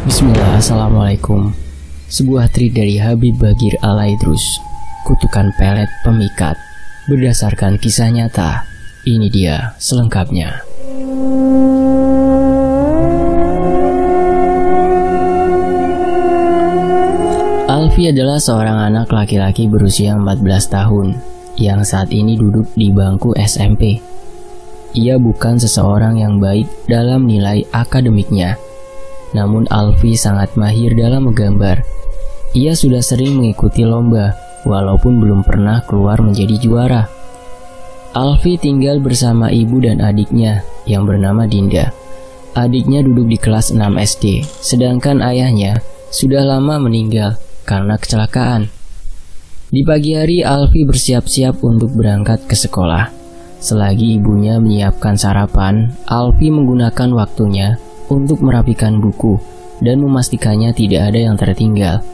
Bismillah, Assalamualaikum. Sebuah tweet dari Habib Bagir Alaidrus, kutukan pelet pemikat, berdasarkan kisah nyata. Ini dia selengkapnya. Alfi adalah seorang anak laki-laki berusia 14 tahun yang saat ini duduk di bangku SMP. Ia bukan seseorang yang baik dalam nilai akademiknya, namun Alfi sangat mahir dalam menggambar. Ia sudah sering mengikuti lomba, walaupun belum pernah keluar menjadi juara. Alfi tinggal bersama ibu dan adiknya yang bernama Dinda. Adiknya duduk di kelas 6 SD, sedangkan ayahnya sudah lama meninggal karena kecelakaan. Di pagi hari, Alfi bersiap-siap untuk berangkat ke sekolah. Selagi ibunya menyiapkan sarapan, Alfi menggunakan waktunya untuk merapikan buku dan memastikannya tidak ada yang tertinggal.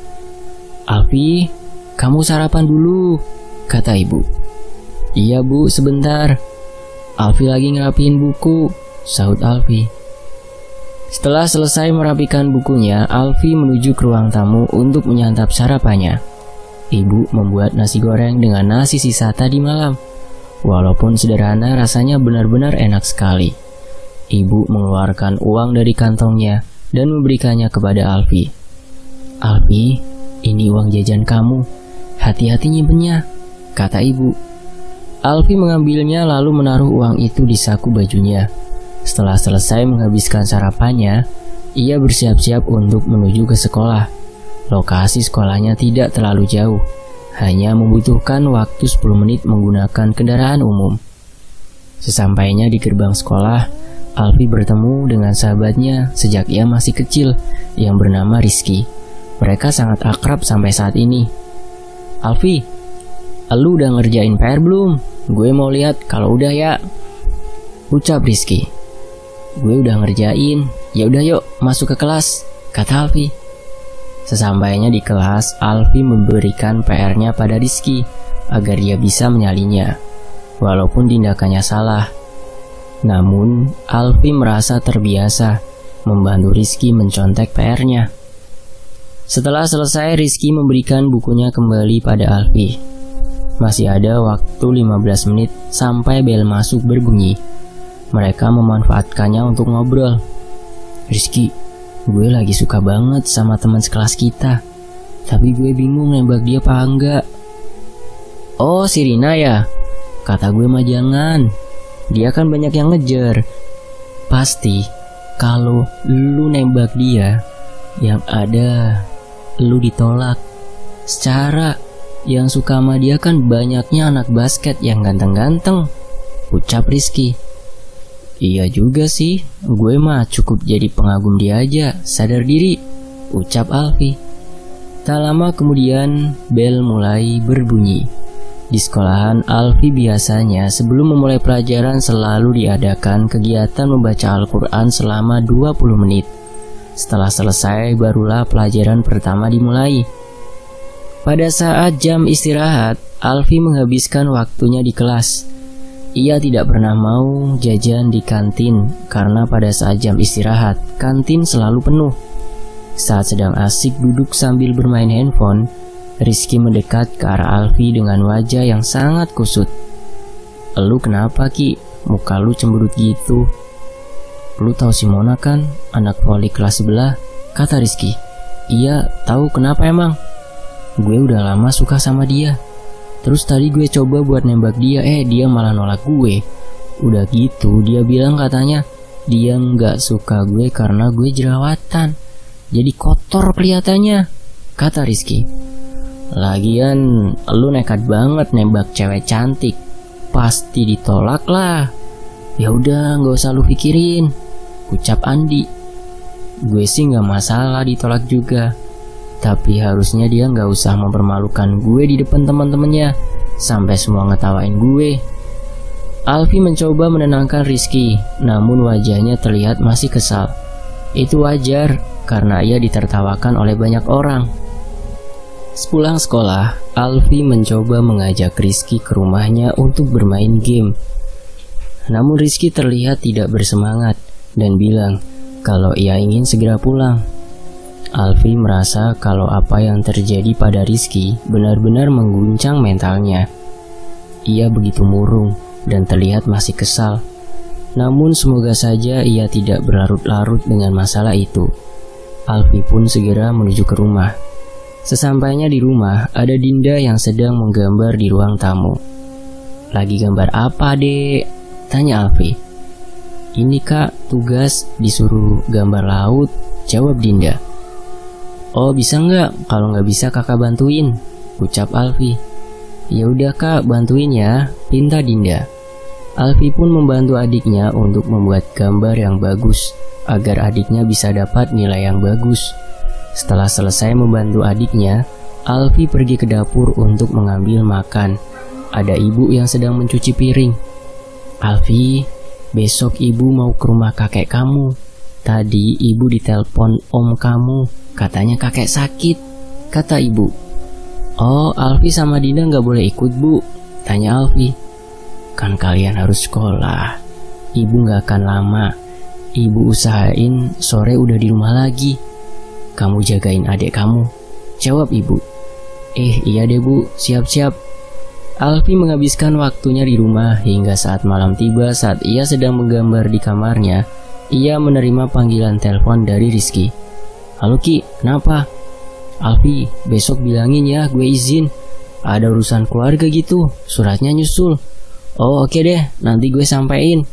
"Alfi, kamu sarapan dulu," kata ibu. "Iya bu, sebentar. Alfi lagi ngerapiin buku," sahut Alfi. Setelah selesai merapikan bukunya, Alfi menuju ke ruang tamu untuk menyantap sarapannya. Ibu membuat nasi goreng dengan nasi sisa tadi malam. Walaupun sederhana, rasanya benar-benar enak sekali. Ibu mengeluarkan uang dari kantongnya dan memberikannya kepada Alfi. "Alfi, ini uang jajan kamu. Hati-hati nyimpennya," kata ibu. Alfi mengambilnya lalu menaruh uang itu di saku bajunya. Setelah selesai menghabiskan sarapannya, ia bersiap-siap untuk menuju ke sekolah. Lokasi sekolahnya tidak terlalu jauh, hanya membutuhkan waktu 10 menit menggunakan kendaraan umum. Sesampainya di gerbang sekolah, Alfi bertemu dengan sahabatnya sejak ia masih kecil yang bernama Rizky. Mereka sangat akrab sampai saat ini. "Alfi, lu udah ngerjain PR belum? Gue mau lihat kalau udah ya," ucap Rizky. "Gue udah ngerjain. Ya udah yuk masuk ke kelas," kata Alfi. Sesampainya di kelas, Alfi memberikan PR-nya pada Rizky agar dia bisa menyalinya, walaupun tindakannya salah. Namun, Alfi merasa terbiasa membantu Rizky mencontek PR-nya. Setelah selesai, Rizky memberikan bukunya kembali pada Alfi. Masih ada waktu 15 menit sampai bel masuk berbunyi. Mereka memanfaatkannya untuk ngobrol. "Rizky, gue lagi suka banget sama teman sekelas kita, tapi gue bingung nembak dia apa enggak." "Oh, si Rina ya? Kata gue mah jangan. Dia kan banyak yang ngejar. Pasti kalau lu nembak dia, yang ada lu ditolak. Secara yang suka sama dia kan banyaknya anak basket yang ganteng-ganteng," ucap Rizky. "Iya juga sih, gue mah cukup jadi pengagum dia aja, sadar diri," ucap Alfi. Tak lama kemudian, bel mulai berbunyi. Di sekolahan, Alfi biasanya sebelum memulai pelajaran selalu diadakan kegiatan membaca Al-Quran selama 20 menit. Setelah selesai, barulah pelajaran pertama dimulai. Pada saat jam istirahat, Alfi menghabiskan waktunya di kelas. Ia tidak pernah mau jajan di kantin karena pada saat jam istirahat, kantin selalu penuh. Saat sedang asik duduk sambil bermain handphone, Rizky mendekat ke arah Alfi dengan wajah yang sangat kusut. "Lu kenapa Ki? Muka lu cemberut gitu." "Lu tahu Simona kan, anak voli kelas sebelah," kata Rizky. "Iya, tahu. Kenapa emang?" "Gue udah lama suka sama dia. Terus tadi gue coba buat nembak dia, dia malah nolak gue. Udah gitu dia bilang katanya dia nggak suka gue karena gue jerawatan, jadi kotor kelihatannya," kata Rizky. "Lagian lu nekat banget nembak cewek cantik, pasti ditolak lah." "Ya udah, nggak usah lu pikirin," ucap Andi. "Gue sih nggak masalah ditolak juga, tapi harusnya dia nggak usah mempermalukan gue di depan teman-temannya sampai semua ngetawain gue." Alfi mencoba menenangkan Rizky, namun wajahnya terlihat masih kesal. Itu wajar karena ia ditertawakan oleh banyak orang. Sepulang sekolah, Alfi mencoba mengajak Rizky ke rumahnya untuk bermain game. Namun Rizky terlihat tidak bersemangat dan bilang kalau ia ingin segera pulang. Alfi merasa kalau apa yang terjadi pada Rizky benar-benar mengguncang mentalnya. Ia begitu murung dan terlihat masih kesal. Namun semoga saja ia tidak berlarut-larut dengan masalah itu. Alfi pun segera menuju ke rumah. Sesampainya di rumah, ada Dinda yang sedang menggambar di ruang tamu. "Lagi gambar apa, Dek?" tanya Alfi. "Ini Kak, tugas disuruh gambar laut," jawab Dinda. "Oh, bisa nggak? Kalau nggak bisa kakak bantuin," ucap Alfi. "Ya udah Kak, bantuin ya," pinta Dinda. Alfi pun membantu adiknya untuk membuat gambar yang bagus agar adiknya bisa dapat nilai yang bagus. Setelah selesai membantu adiknya, Alfi pergi ke dapur untuk mengambil makan. Ada ibu yang sedang mencuci piring. "Alfi, besok ibu mau ke rumah kakek kamu. Tadi ibu ditelepon om kamu. Katanya kakek sakit," kata ibu. "Oh, Alfi sama Dinda nggak boleh ikut, Bu?" tanya Alfi. "Kan kalian harus sekolah. Ibu nggak akan lama. Ibu usahain sore udah di rumah lagi. Kamu jagain adik kamu," jawab ibu. Iya deh Bu, siap-siap." Alfi menghabiskan waktunya di rumah hingga saat malam tiba. Saat ia sedang menggambar di kamarnya, ia menerima panggilan telepon dari Rizky. "Halo Ki, kenapa?" "Alfi, besok bilangin ya gue izin. Ada urusan keluarga gitu, suratnya nyusul." "Oh oke deh, nanti gue sampein."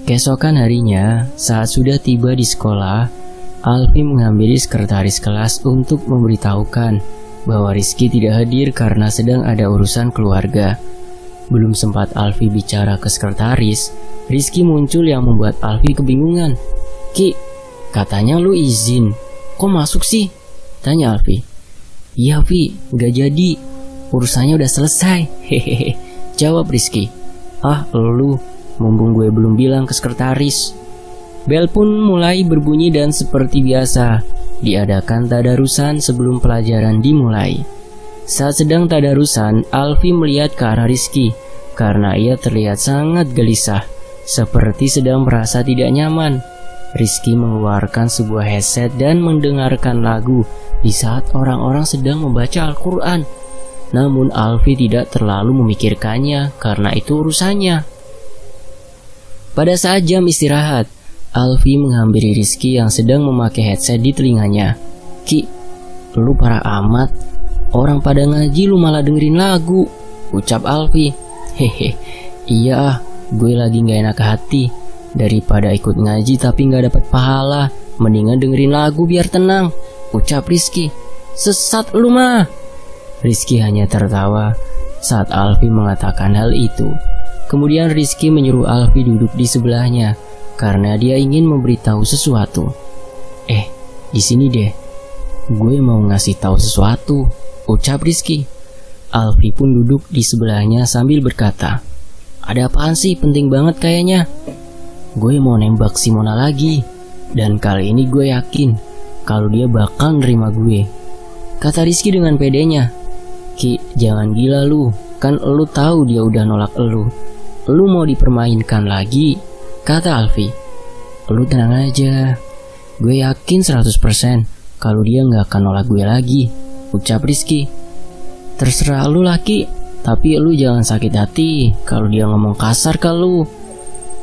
Keesokan harinya, saat sudah tiba di sekolah, Alfi menghampiri sekretaris kelas untuk memberitahukan bahwa Rizky tidak hadir karena sedang ada urusan keluarga. Belum sempat Alfi bicara ke sekretaris, Rizky muncul yang membuat Alfi kebingungan. "Ki, katanya lu izin, kok masuk sih?" tanya Alfi. "Iya Vi, gak jadi, urusannya udah selesai," hehehe, jawab Rizky. "Ah lu, mumpung gue belum bilang ke sekretaris." Bel pun mulai berbunyi dan seperti biasa, diadakan tadarusan sebelum pelajaran dimulai. Saat sedang tadarusan, Alfi melihat ke arah Rizky karena ia terlihat sangat gelisah, seperti sedang merasa tidak nyaman. Rizky mengeluarkan sebuah headset dan mendengarkan lagu di saat orang-orang sedang membaca Al-Quran. Namun Alfi tidak terlalu memikirkannya karena itu urusannya. Pada saat jam istirahat, Alfi menghampiri Rizky yang sedang memakai headset di telinganya. "Ki, lu parah amat. Orang pada ngaji lu malah dengerin lagu," ucap Alfi. "Hehe, iya, gue lagi gak enak hati. Daripada ikut ngaji tapi gak dapat pahala, mendingan dengerin lagu biar tenang," ucap Rizky. "Sesat lu mah." Rizky hanya tertawa saat Alfi mengatakan hal itu. Kemudian Rizky menyuruh Alfi duduk di sebelahnya karena dia ingin memberitahu sesuatu. Di sini deh, gue mau ngasih tahu sesuatu," ucap Rizky. Alfi pun duduk di sebelahnya sambil berkata, "Ada apaan sih, penting banget kayaknya." "Gue mau nembak si Mona lagi, dan kali ini gue yakin kalau dia bakal nerima gue," kata Rizky dengan pedenya. "Ki, jangan gila lu, kan lu tahu dia udah nolak lu. Lu mau dipermainkan lagi," kata Alfi. "Lu tenang aja, gue yakin 100% kalau dia gak akan nolak gue lagi," ucap Rizky. "Terserah lu laki, tapi lu jangan sakit hati kalau dia ngomong kasar ke lu."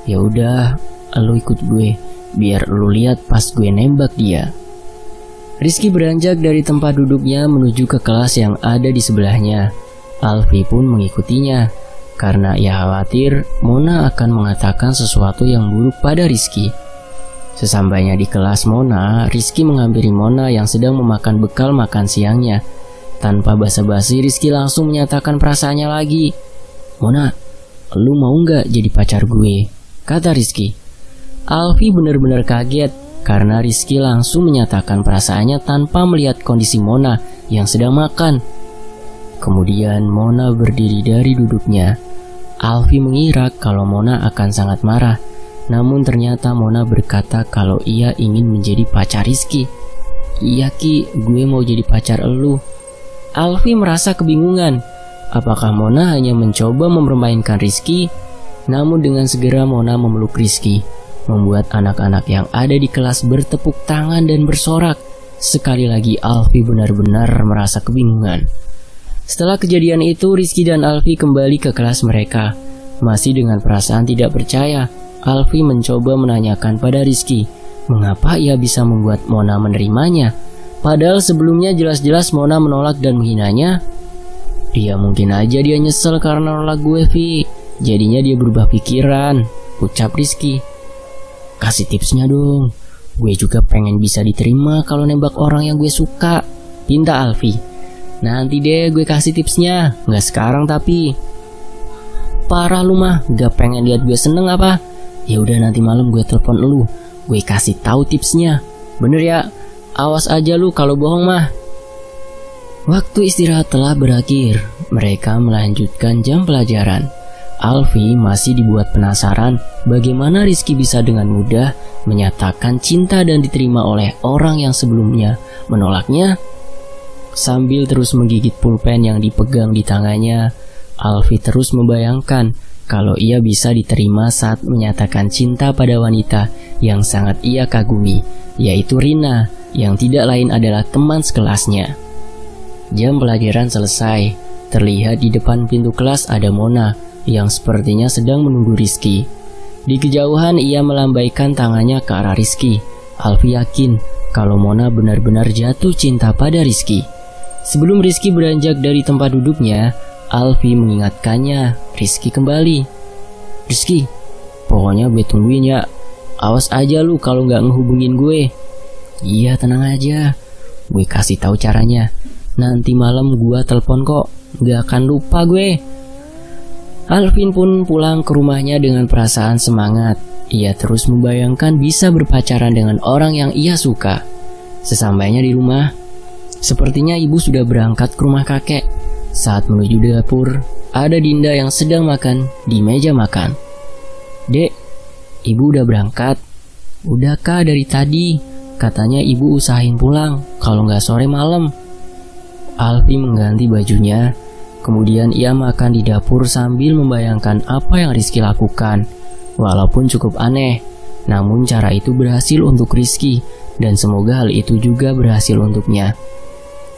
"Ya udah, lu ikut gue, biar lu lihat pas gue nembak dia." Rizky beranjak dari tempat duduknya menuju ke kelas yang ada di sebelahnya. Alfi pun mengikutinya karena ia khawatir Mona akan mengatakan sesuatu yang buruk pada Rizky. Sesampainya di kelas Mona, Rizky menghampiri Mona yang sedang memakan bekal makan siangnya. Tanpa basa-basi, Rizky langsung menyatakan perasaannya lagi. "Mona, lu mau nggak jadi pacar gue?" kata Rizky. Alfi benar-benar kaget karena Rizky langsung menyatakan perasaannya tanpa melihat kondisi Mona yang sedang makan. Kemudian Mona berdiri dari duduknya. Alfi mengira kalau Mona akan sangat marah, namun ternyata Mona berkata kalau ia ingin menjadi pacar Rizky. "Iya Ki, gue mau jadi pacar elu." Alfi merasa kebingungan. Apakah Mona hanya mencoba mempermainkan Rizky? Namun dengan segera Mona memeluk Rizky, membuat anak-anak yang ada di kelas bertepuk tangan dan bersorak. Sekali lagi Alfi benar-benar merasa kebingungan. Setelah kejadian itu, Rizky dan Alfi kembali ke kelas mereka. Masih dengan perasaan tidak percaya, Alfi mencoba menanyakan pada Rizky mengapa ia bisa membuat Mona menerimanya. Padahal sebelumnya jelas-jelas Mona menolak dan menghinanya. Ya mungkin aja dia nyesel karena nolak gue, Vi. Jadinya dia berubah pikiran, ucap Rizky. Kasih tipsnya dong. Gue juga pengen bisa diterima kalau nembak orang yang gue suka, pinta Alfi. Nanti deh gue kasih tipsnya, nggak sekarang tapi. Parah lu mah, gak pengen lihat gue seneng apa? Ya udah nanti malam gue telepon lu, gue kasih tahu tipsnya. Bener ya? Awas aja lu kalau bohong mah. Waktu istirahat telah berakhir. Mereka melanjutkan jam pelajaran. Alfi masih dibuat penasaran bagaimana Rizky bisa dengan mudah menyatakan cinta dan diterima oleh orang yang sebelumnya menolaknya. Sambil terus menggigit pulpen yang dipegang di tangannya, Alfi terus membayangkan kalau ia bisa diterima saat menyatakan cinta pada wanita yang sangat ia kagumi, yaitu Rina, yang tidak lain adalah teman sekelasnya. Jam pelajaran selesai. Terlihat di depan pintu kelas ada Mona yang sepertinya sedang menunggu Rizky. Di kejauhan ia melambaikan tangannya ke arah Rizky. Alfi yakin kalau Mona benar-benar jatuh cinta pada Rizky. Sebelum Rizky beranjak dari tempat duduknya, Alfi mengingatkannya Rizky kembali. Rizky, pokoknya gue tungguin ya. Awas aja lu kalau nggak ngehubungin gue. Iya tenang aja, gue kasih tahu caranya. Nanti malam gue telepon kok, gak akan lupa gue. Alvin pun pulang ke rumahnya dengan perasaan semangat. Ia terus membayangkan bisa berpacaran dengan orang yang ia suka. Sesampainya di rumah, sepertinya ibu sudah berangkat ke rumah kakek. Saat menuju dapur, ada Dinda yang sedang makan di meja makan. Dek, ibu udah berangkat? Udah kak dari tadi, katanya ibu usahain pulang, kalau gak sore malam. Alfi mengganti bajunya. Kemudian ia makan di dapur sambil membayangkan apa yang Rizky lakukan. Walaupun cukup aneh, namun cara itu berhasil untuk Rizky, dan semoga hal itu juga berhasil untuknya.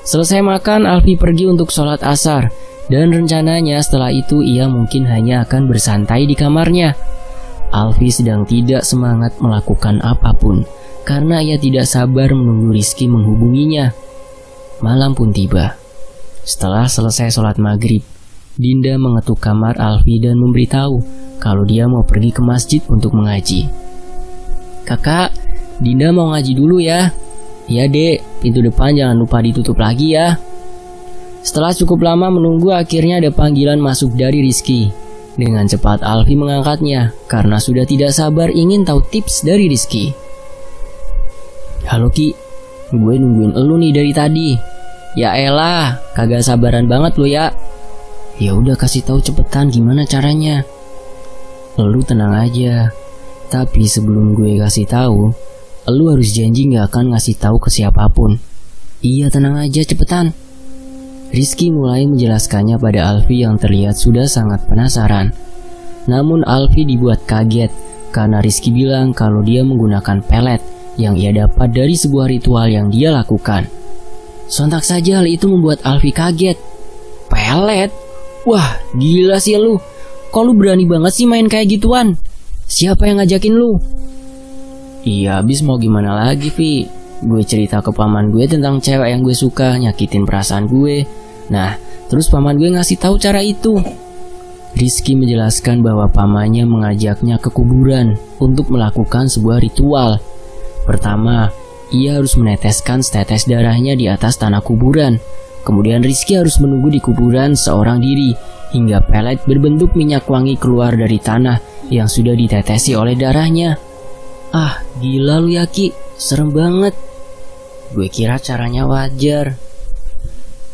Selesai makan, Alfi pergi untuk sholat asar, dan rencananya setelah itu ia mungkin hanya akan bersantai di kamarnya. Alfi sedang tidak semangat melakukan apapun, karena ia tidak sabar menunggu Rizky menghubunginya. Malam pun tiba. Setelah selesai sholat maghrib, Dinda mengetuk kamar Alfi dan memberitahu kalau dia mau pergi ke masjid untuk mengaji. Kakak, Dinda mau ngaji dulu ya. Iya dek, pintu depan jangan lupa ditutup lagi ya. Setelah cukup lama menunggu, akhirnya ada panggilan masuk dari Rizky. Dengan cepat Alfi mengangkatnya karena sudah tidak sabar ingin tahu tips dari Rizky. Halo Ki, gue nungguin elu nih dari tadi. Ya elah, kagak sabaran banget lo ya. Ya udah kasih tahu cepetan gimana caranya. Lu tenang aja. Tapi sebelum gue kasih tahu, lu harus janji gak akan ngasih tahu ke siapapun. Iya tenang aja cepetan. Rizky mulai menjelaskannya pada Alfi yang terlihat sudah sangat penasaran. Namun Alfi dibuat kaget karena Rizky bilang kalau dia menggunakan pelet yang ia dapat dari sebuah ritual yang dia lakukan. Sontak saja hal itu membuat Alfi kaget. Pelet? Wah gila sih lu. Kok lu berani banget sih main kayak gituan? Siapa yang ngajakin lu? Iya abis mau gimana lagi Vi. Gue cerita ke paman gue tentang cewek yang gue suka nyakitin perasaan gue. Nah terus paman gue ngasih tahu cara itu. Rizky menjelaskan bahwa pamannya mengajaknya ke kuburan untuk melakukan sebuah ritual. Pertama, ia harus meneteskan setetes darahnya di atas tanah kuburan. Kemudian Rizky harus menunggu di kuburan seorang diri hingga pelet berbentuk minyak wangi keluar dari tanah yang sudah ditetesi oleh darahnya. Ah, gila lu ya Ki, serem banget. Gue kira caranya wajar.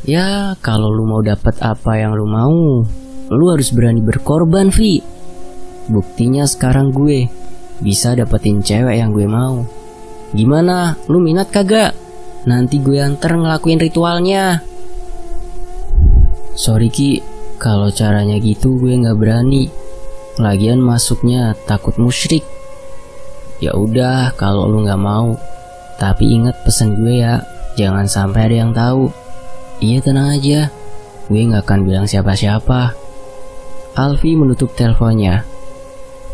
Ya, kalau lu mau dapat apa yang lu mau, lu harus berani berkorban, Vi. Buktinya sekarang gue bisa dapetin cewek yang gue mau. Gimana, lu minat kagak? Nanti gue anter ngelakuin ritualnya. Sorry Ki, kalau caranya gitu gue gak berani. Lagian masuknya takut musyrik. Ya udah kalau lu gak mau. Tapi ingat pesan gue ya, Jangan sampai ada yang tahu. Iya, tenang aja. Gue gak akan bilang siapa-siapa. Alfi menutup teleponnya.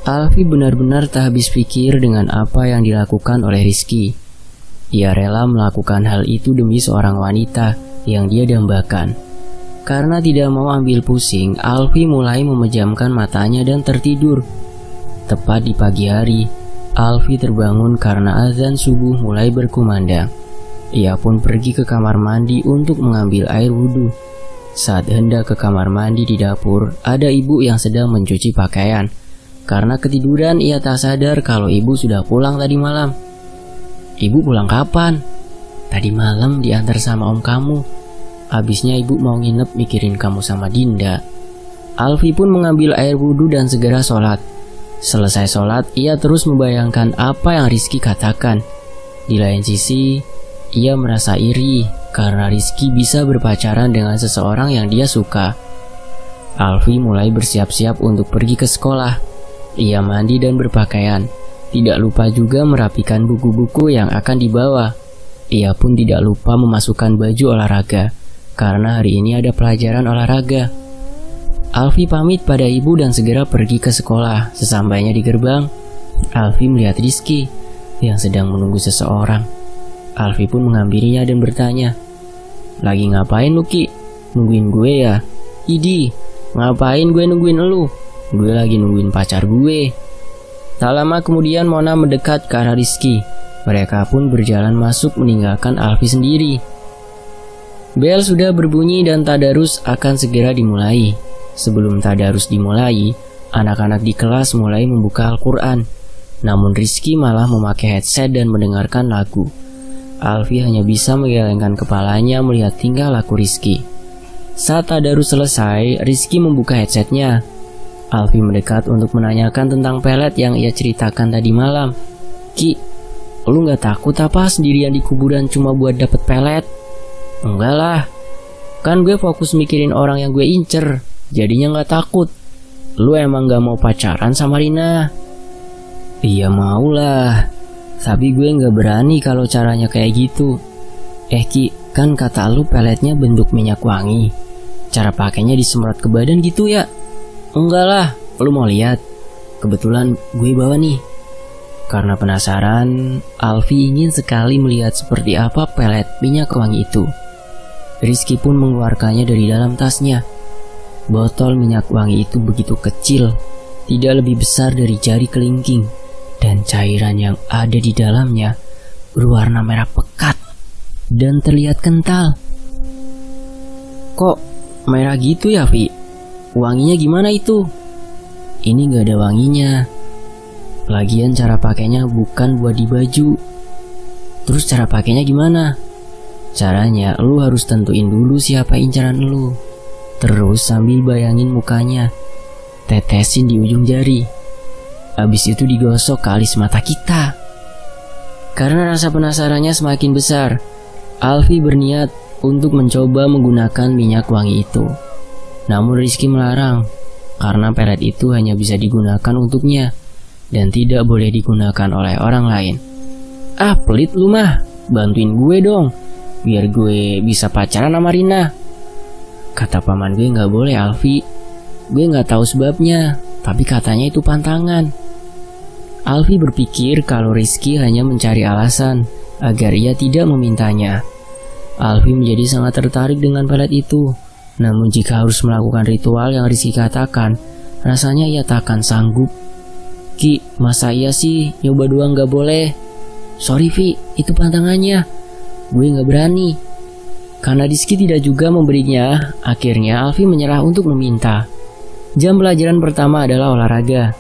Alfi benar-benar tak habis pikir dengan apa yang dilakukan oleh Rizky. Ia rela melakukan hal itu demi seorang wanita yang dia dambakan. Karena tidak mau ambil pusing, Alfi mulai memejamkan matanya dan tertidur. Tepat di pagi hari, Alfi terbangun karena azan subuh mulai berkumandang. Ia pun pergi ke kamar mandi untuk mengambil air wudhu. Saat hendak ke kamar mandi di dapur, ada ibu yang sedang mencuci pakaian. Karena ketiduran, ia tak sadar kalau ibu sudah pulang tadi malam. Ibu pulang kapan? Tadi malam diantar sama om kamu. Habisnya ibu mau nginep mikirin kamu sama Dinda. Alfi pun mengambil air wudhu dan segera sholat. Selesai sholat, ia terus membayangkan apa yang Rizky katakan. Di lain sisi, ia merasa iri karena Rizky bisa berpacaran dengan seseorang yang dia suka. Alfi mulai bersiap-siap untuk pergi ke sekolah. Ia mandi dan berpakaian. Tidak lupa juga merapikan buku-buku yang akan dibawa. Ia pun tidak lupa memasukkan baju olahraga, karena hari ini ada pelajaran olahraga. Alfi pamit pada ibu dan segera pergi ke sekolah. Sesampainya di gerbang, Alfi melihat Rizky yang sedang menunggu seseorang. Alfi pun menghampirinya dan bertanya, "Lagi ngapain lu, Ki? Nungguin gue ya?" "Idi, ngapain gue nungguin elu? Gue lagi nungguin pacar gue." Tak lama kemudian Mona mendekat ke arah Rizky. Mereka pun berjalan masuk meninggalkan Alfi sendiri. Bel sudah berbunyi dan tadarus akan segera dimulai. Sebelum tadarus dimulai, anak-anak di kelas mulai membuka Al-Quran. Namun Rizky malah memakai headset dan mendengarkan lagu. Alfi hanya bisa menggelengkan kepalanya melihat tingkah laku Rizky. Saat tadarus selesai, Rizky membuka headsetnya. Alfi mendekat untuk menanyakan tentang pelet yang ia ceritakan tadi malam. "Ki, lu gak takut apa sendirian di kuburan cuma buat dapet pelet?" "Enggak lah, kan gue fokus mikirin orang yang gue incer, jadinya gak takut." "Lu emang gak mau pacaran sama Rina?" "Iya mau lah, tapi gue gak berani kalau caranya kayak gitu." Ki, kan kata lu peletnya bentuk minyak wangi. Cara pakainya disemprot ke badan gitu ya?" "Enggak lah, lu mau lihat? Kebetulan gue bawa nih." Karena penasaran, Alfi ingin sekali melihat seperti apa pelet minyak wangi itu. Rizky pun mengeluarkannya dari dalam tasnya. Botol minyak wangi itu begitu kecil, tidak lebih besar dari jari kelingking, dan cairan yang ada di dalamnya berwarna merah pekat dan terlihat kental. "Kok merah gitu ya, Vi? Wanginya gimana itu?" "Ini gak ada wanginya. Lagian cara pakainya bukan buat di baju." "Terus cara pakainya gimana?" "Caranya lu harus tentuin dulu siapa incaran lu. Terus sambil bayangin mukanya, tetesin di ujung jari. Habis itu digosok ke alis mata kita." Karena rasa penasarannya semakin besar, Alfi berniat untuk mencoba menggunakan minyak wangi itu. Namun Rizky melarang, karena pelet itu hanya bisa digunakan untuknya dan tidak boleh digunakan oleh orang lain. "Ah, pelit lu mah, bantuin gue dong, biar gue bisa pacaran sama Rina." Kata paman gue, "Gak boleh Alfi, gue gak tahu sebabnya, tapi katanya itu pantangan." Alfi berpikir kalau Rizky hanya mencari alasan agar ia tidak memintanya. Alfi menjadi sangat tertarik dengan pelet itu. Namun jika harus melakukan ritual yang Rizky katakan, rasanya ia tak akan sanggup. "Ki, masa iya sih nyoba doang gak boleh?" "Sorry Vi, itu pantangannya, gue gak berani." Karena Rizky tidak juga memberinya, akhirnya Alfi menyerah untuk meminta. Jam pelajaran pertama adalah olahraga.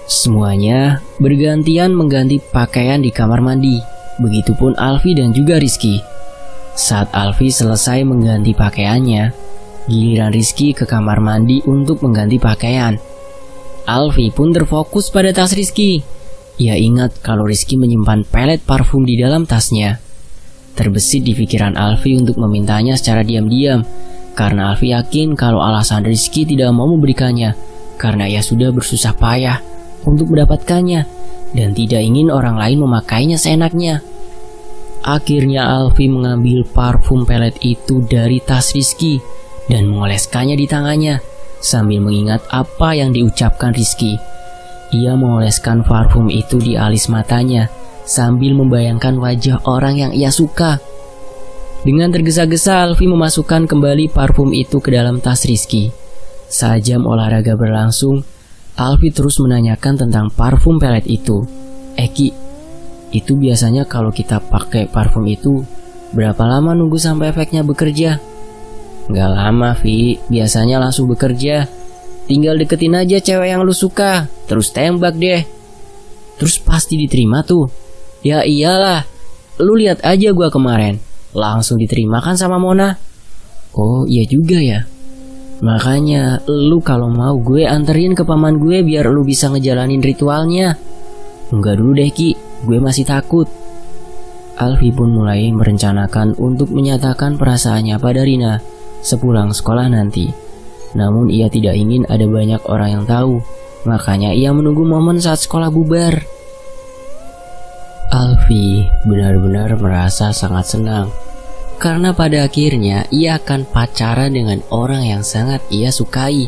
Semuanya bergantian mengganti pakaian di kamar mandi. Begitupun Alfi dan juga Rizky. Saat Alfi selesai mengganti pakaiannya, giliran Rizky ke kamar mandi untuk mengganti pakaian. Alfi pun terfokus pada tas Rizky. Ia ingat kalau Rizky menyimpan pelet parfum di dalam tasnya. Terbesit di pikiran Alfi untuk memintanya secara diam-diam, karena Alfi yakin kalau alasan Rizky tidak mau memberikannya karena ia sudah bersusah payah untuk mendapatkannya dan tidak ingin orang lain memakainya seenaknya. Akhirnya Alfi mengambil parfum pelet itu dari tas Rizky dan mengoleskannya di tangannya sambil mengingat apa yang diucapkan Rizky. Ia mengoleskan parfum itu di alis matanya sambil membayangkan wajah orang yang ia suka. Dengan tergesa-gesa Alfi memasukkan kembali parfum itu ke dalam tas Rizky. Saat jam olahraga berlangsung, Alfi terus menanyakan tentang parfum pelet itu. Ki, itu biasanya kalau kita pakai parfum itu berapa lama nunggu sampai efeknya bekerja? Gak lama Vi, biasanya langsung bekerja. Tinggal deketin aja cewek yang lu suka, terus tembak deh. Terus pasti diterima tuh. Ya iyalah, lu lihat aja gua kemarin, langsung diterima kan sama Mona. Oh iya juga ya. Makanya lu kalau mau gue anterin ke paman gue biar lu bisa ngejalanin ritualnya. Enggak dulu deh Ki, gue masih takut. Alfi pun mulai merencanakan untuk menyatakan perasaannya pada Rina sepulang sekolah nanti. Namun ia tidak ingin ada banyak orang yang tahu, makanya ia menunggu momen saat sekolah bubar. Alfi benar-benar merasa sangat senang karena pada akhirnya ia akan pacaran dengan orang yang sangat ia sukai.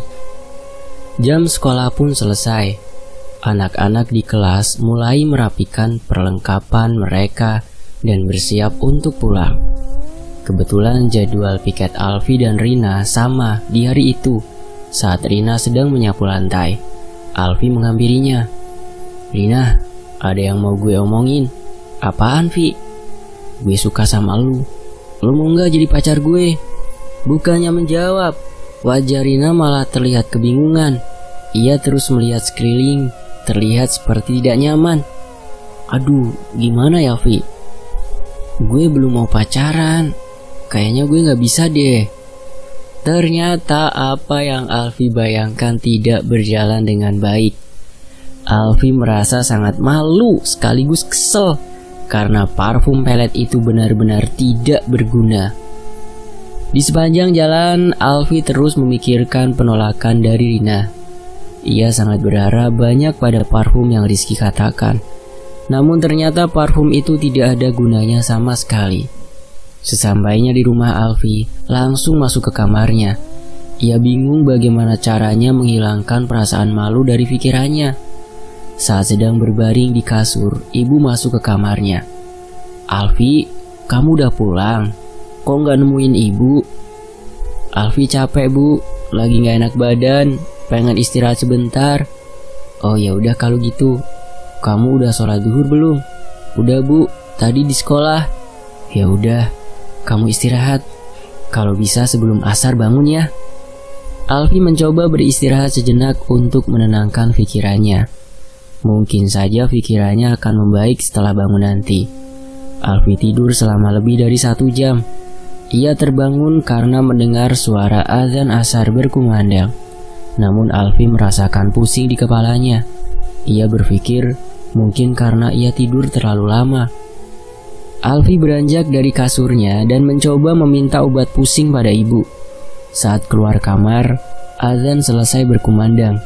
Jam sekolah pun selesai. Anak-anak di kelas mulai merapikan perlengkapan mereka dan bersiap untuk pulang. Kebetulan jadwal piket Alfi dan Rina sama di hari itu. Saat Rina sedang menyapu lantai, Alfi menghampirinya. Rina, ada yang mau gue omongin. Apaan, Vi? Gue suka sama lu. Lu mau gak jadi pacar gue? Bukannya menjawab, wajah Rina malah terlihat kebingungan. Ia terus melihat sekeliling, terlihat seperti tidak nyaman. Aduh, gimana ya, Vi? Gue belum mau pacaran. Kayaknya gue gak bisa deh. Ternyata apa yang Alfi bayangkan tidak berjalan dengan baik. Alfi merasa sangat malu sekaligus kesel karena parfum pelet itu benar-benar tidak berguna. Di sepanjang jalan, Alfi terus memikirkan penolakan dari Rina. Ia sangat berharap banyak pada parfum yang Rizky katakan. Namun ternyata parfum itu tidak ada gunanya sama sekali. Sesampainya di rumah Alfi, langsung masuk ke kamarnya. Ia bingung bagaimana caranya menghilangkan perasaan malu dari pikirannya. Saat sedang berbaring di kasur, ibu masuk ke kamarnya. Alfi, kamu udah pulang? Kok nggak nemuin ibu? Alfi capek bu, lagi nggak enak badan, pengen istirahat sebentar. Oh ya udah kalau gitu, kamu udah sholat duhur belum? Udah bu, tadi di sekolah. Ya udah. Kamu istirahat. Kalau bisa sebelum asar bangun ya. Alfi mencoba beristirahat sejenak untuk menenangkan pikirannya. Mungkin saja pikirannya akan membaik setelah bangun nanti. Alfi tidur selama lebih dari 1 jam. Ia terbangun karena mendengar suara azan asar berkumandang. Namun Alfi merasakan pusing di kepalanya. Ia berpikir mungkin karena ia tidur terlalu lama. Alfi beranjak dari kasurnya dan mencoba meminta obat pusing pada ibu. Saat keluar kamar, azan selesai berkumandang.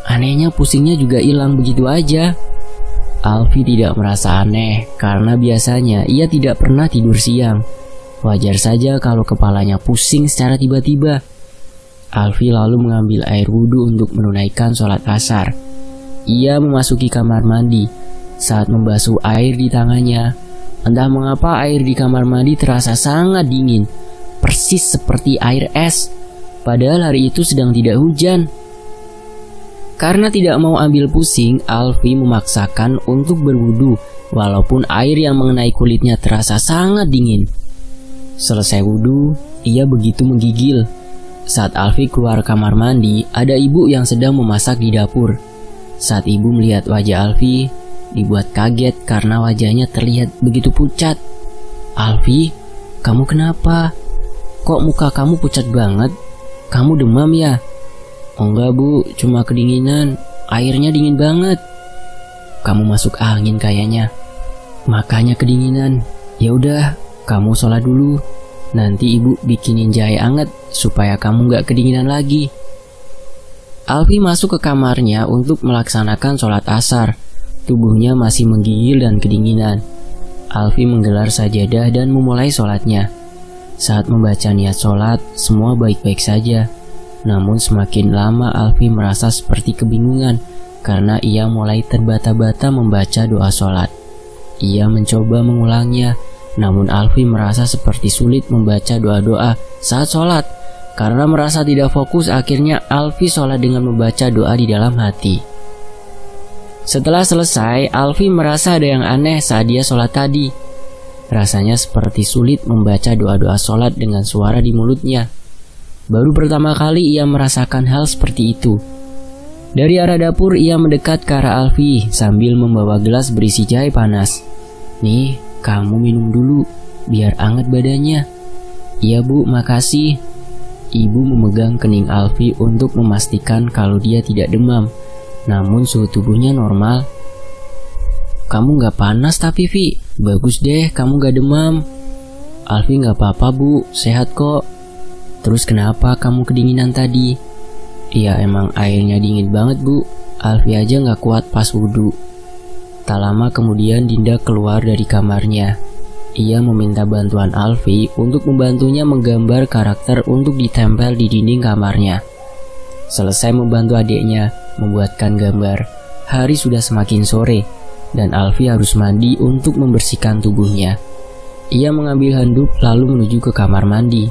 Anehnya pusingnya juga hilang begitu aja. Alfi tidak merasa aneh karena biasanya ia tidak pernah tidur siang. Wajar saja kalau kepalanya pusing secara tiba-tiba. Alfi lalu mengambil air wudhu untuk menunaikan sholat asar. Ia memasuki kamar mandi. Saat membasuh air di tangannya, entah mengapa air di kamar mandi terasa sangat dingin, persis seperti air es. Padahal hari itu sedang tidak hujan. Karena tidak mau ambil pusing, Alfi memaksakan untuk berwudu, walaupun air yang mengenai kulitnya terasa sangat dingin. Selesai wudu, ia begitu menggigil. Saat Alfi keluar kamar mandi, ada ibu yang sedang memasak di dapur. Saat ibu melihat wajah Alfi, dibuat kaget karena wajahnya terlihat begitu pucat. Alfi, kamu kenapa? Kok muka kamu pucat banget? Kamu demam ya? Enggak bu, cuma kedinginan. Airnya dingin banget. Kamu masuk angin kayaknya. Makanya kedinginan. Ya udah, kamu sholat dulu. Nanti ibu bikinin jahe anget supaya kamu gak kedinginan lagi. Alfi masuk ke kamarnya untuk melaksanakan sholat asar. Tubuhnya masih menggigil dan kedinginan. Alfi menggelar sajadah dan memulai sholatnya. Saat membaca niat sholat, semua baik-baik saja. Namun semakin lama Alfi merasa seperti kebingungan karena ia mulai terbata-bata membaca doa sholat. Ia mencoba mengulangnya, namun Alfi merasa seperti sulit membaca doa-doa saat sholat. Karena merasa tidak fokus, akhirnya Alfi sholat dengan membaca doa di dalam hati. Setelah selesai, Alfi merasa ada yang aneh saat dia sholat tadi. Rasanya seperti sulit membaca doa-doa sholat dengan suara di mulutnya. Baru pertama kali ia merasakan hal seperti itu. Dari arah dapur ia mendekat ke arah Alfi sambil membawa gelas berisi jahe panas. "Nih, kamu minum dulu, biar anget badannya." "Iya bu, makasih." Ibu memegang kening Alfi untuk memastikan kalau dia tidak demam, namun suhu tubuhnya normal. "Kamu gak panas tapi Vi, bagus deh kamu gak demam." "Alfi gak apa-apa bu, sehat kok." "Terus kenapa kamu kedinginan tadi?" "Iya emang airnya dingin banget bu, Alfi aja gak kuat pas wudhu." Tak lama kemudian Dinda keluar dari kamarnya. Ia meminta bantuan Alfi untuk membantunya menggambar karakter untuk ditempel di dinding kamarnya. Selesai membantu adiknya membuatkan gambar, hari sudah semakin sore dan Alfi harus mandi untuk membersihkan tubuhnya. Ia mengambil handuk lalu menuju ke kamar mandi.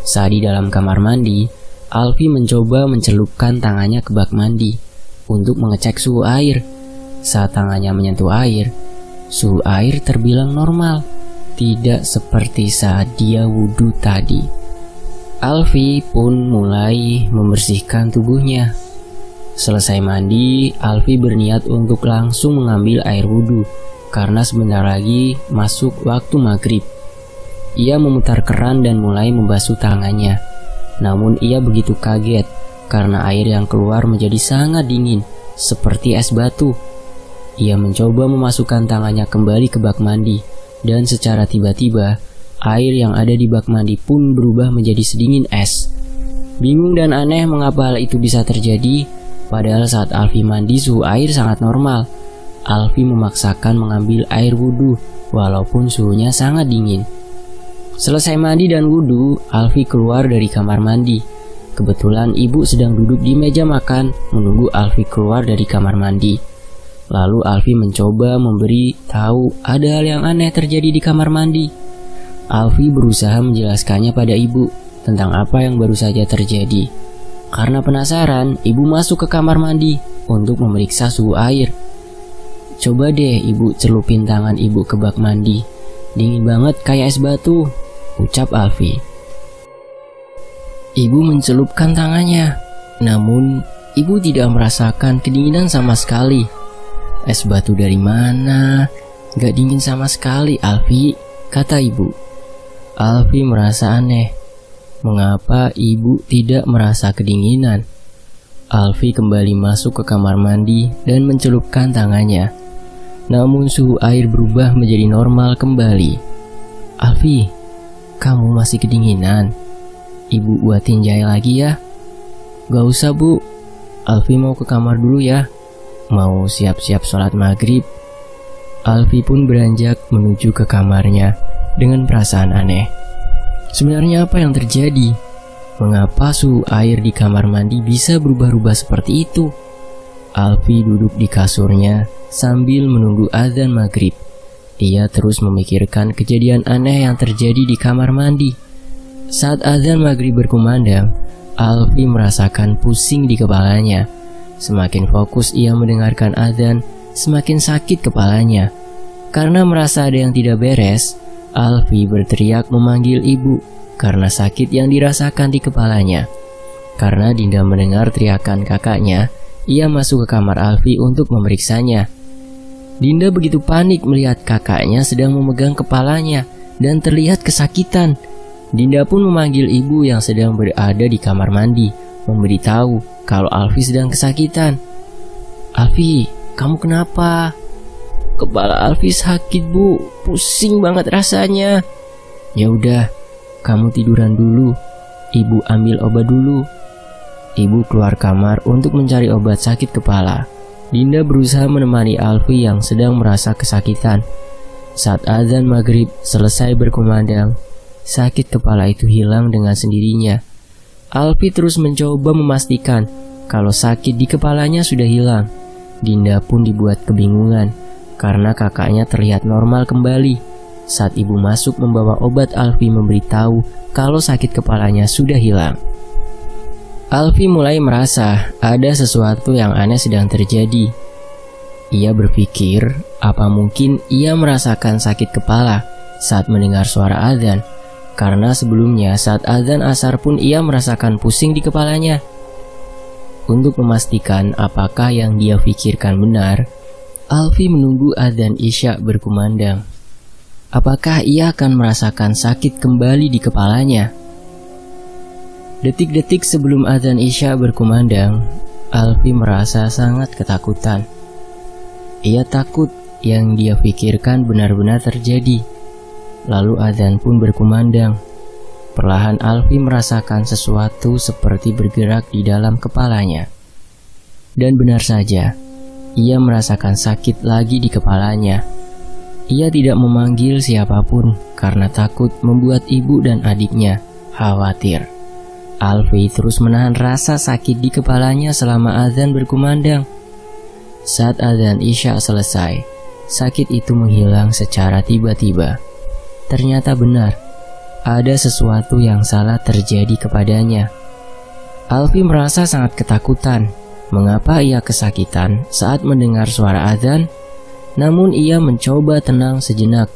Saat di dalam kamar mandi, Alfi mencoba mencelupkan tangannya ke bak mandi untuk mengecek suhu air. Saat tangannya menyentuh air, suhu air terbilang normal, tidak seperti saat dia wudhu tadi. Alfi pun mulai membersihkan tubuhnya. Selesai mandi, Alfi berniat untuk langsung mengambil air wudhu karena sebentar lagi masuk waktu maghrib. Ia memutar keran dan mulai membasuh tangannya. Namun ia begitu kaget karena air yang keluar menjadi sangat dingin, seperti es batu. Ia mencoba memasukkan tangannya kembali ke bak mandi, dan secara tiba-tiba, air yang ada di bak mandi pun berubah menjadi sedingin es. Bingung dan aneh mengapa hal itu bisa terjadi, padahal saat Alfi mandi suhu air sangat normal. Alfi memaksakan mengambil air wudhu, walaupun suhunya sangat dingin. Selesai mandi dan wudhu, Alfi keluar dari kamar mandi. Kebetulan ibu sedang duduk di meja makan, menunggu Alfi keluar dari kamar mandi. Lalu Alfi mencoba memberi tahu ada hal yang aneh terjadi di kamar mandi. Alfi berusaha menjelaskannya pada ibu tentang apa yang baru saja terjadi. Karena penasaran, ibu masuk ke kamar mandi untuk memeriksa suhu air. "Coba deh ibu celupin tangan ibu ke bak mandi. Dingin banget kayak es batu," ucap Alfi. Ibu mencelupkan tangannya, namun ibu tidak merasakan kedinginan sama sekali. "Es batu dari mana? Gak dingin sama sekali, Alfi," kata ibu. Alfi merasa aneh. Mengapa ibu tidak merasa kedinginan? Alfi kembali masuk ke kamar mandi dan mencelupkan tangannya. Namun suhu air berubah menjadi normal kembali. "Alfi, kamu masih kedinginan? Ibu buatin jahe lagi ya?" "Gak usah bu, Alfi mau ke kamar dulu ya. Mau siap-siap sholat maghrib." Alfi pun beranjak menuju ke kamarnya dengan perasaan aneh. Sebenarnya apa yang terjadi? Mengapa suhu air di kamar mandi bisa berubah-ubah seperti itu? Alfi duduk di kasurnya sambil menunggu azan maghrib. Dia terus memikirkan kejadian aneh yang terjadi di kamar mandi. Saat azan maghrib berkumandang, Alfi merasakan pusing di kepalanya. Semakin fokus ia mendengarkan azan, semakin sakit kepalanya. Karena merasa ada yang tidak beres, Alfi berteriak memanggil ibu karena sakit yang dirasakan di kepalanya. Karena Dinda mendengar teriakan kakaknya, ia masuk ke kamar Alfi untuk memeriksanya. Dinda begitu panik melihat kakaknya sedang memegang kepalanya dan terlihat kesakitan. Dinda pun memanggil ibu yang sedang berada di kamar mandi, memberitahu kalau Alfi sedang kesakitan. "Alfi, kamu kenapa?" "Kepala Alfi sakit bu, pusing banget rasanya." "Ya udah, kamu tiduran dulu. Ibu ambil obat dulu." Ibu keluar kamar untuk mencari obat sakit kepala. Dinda berusaha menemani Alfi yang sedang merasa kesakitan. Saat azan maghrib selesai berkumandang, sakit kepala itu hilang dengan sendirinya. Alfi terus mencoba memastikan kalau sakit di kepalanya sudah hilang. Dinda pun dibuat kebingungan karena kakaknya terlihat normal kembali. Saat ibu masuk membawa obat, Alfi memberitahu kalau sakit kepalanya sudah hilang. Alfi mulai merasa ada sesuatu yang aneh sedang terjadi. Ia berpikir, apa mungkin ia merasakan sakit kepala saat mendengar suara azan? Karena sebelumnya saat azan asar pun ia merasakan pusing di kepalanya. Untuk memastikan apakah yang dia pikirkan benar, Alfi menunggu azan Isya berkumandang. Apakah ia akan merasakan sakit kembali di kepalanya? Detik-detik sebelum azan Isya berkumandang, Alfi merasa sangat ketakutan. Ia takut yang dia pikirkan benar-benar terjadi. Lalu azan pun berkumandang. Perlahan Alfi merasakan sesuatu seperti bergerak di dalam kepalanya. Dan benar saja, ia merasakan sakit lagi di kepalanya. Ia tidak memanggil siapapun karena takut membuat ibu dan adiknya khawatir. Alfi terus menahan rasa sakit di kepalanya selama azan berkumandang. Saat azan Isya selesai, sakit itu menghilang secara tiba-tiba. Ternyata benar, ada sesuatu yang salah terjadi kepadanya. Alfi merasa sangat ketakutan. Mengapa ia kesakitan saat mendengar suara azan? Namun ia mencoba tenang sejenak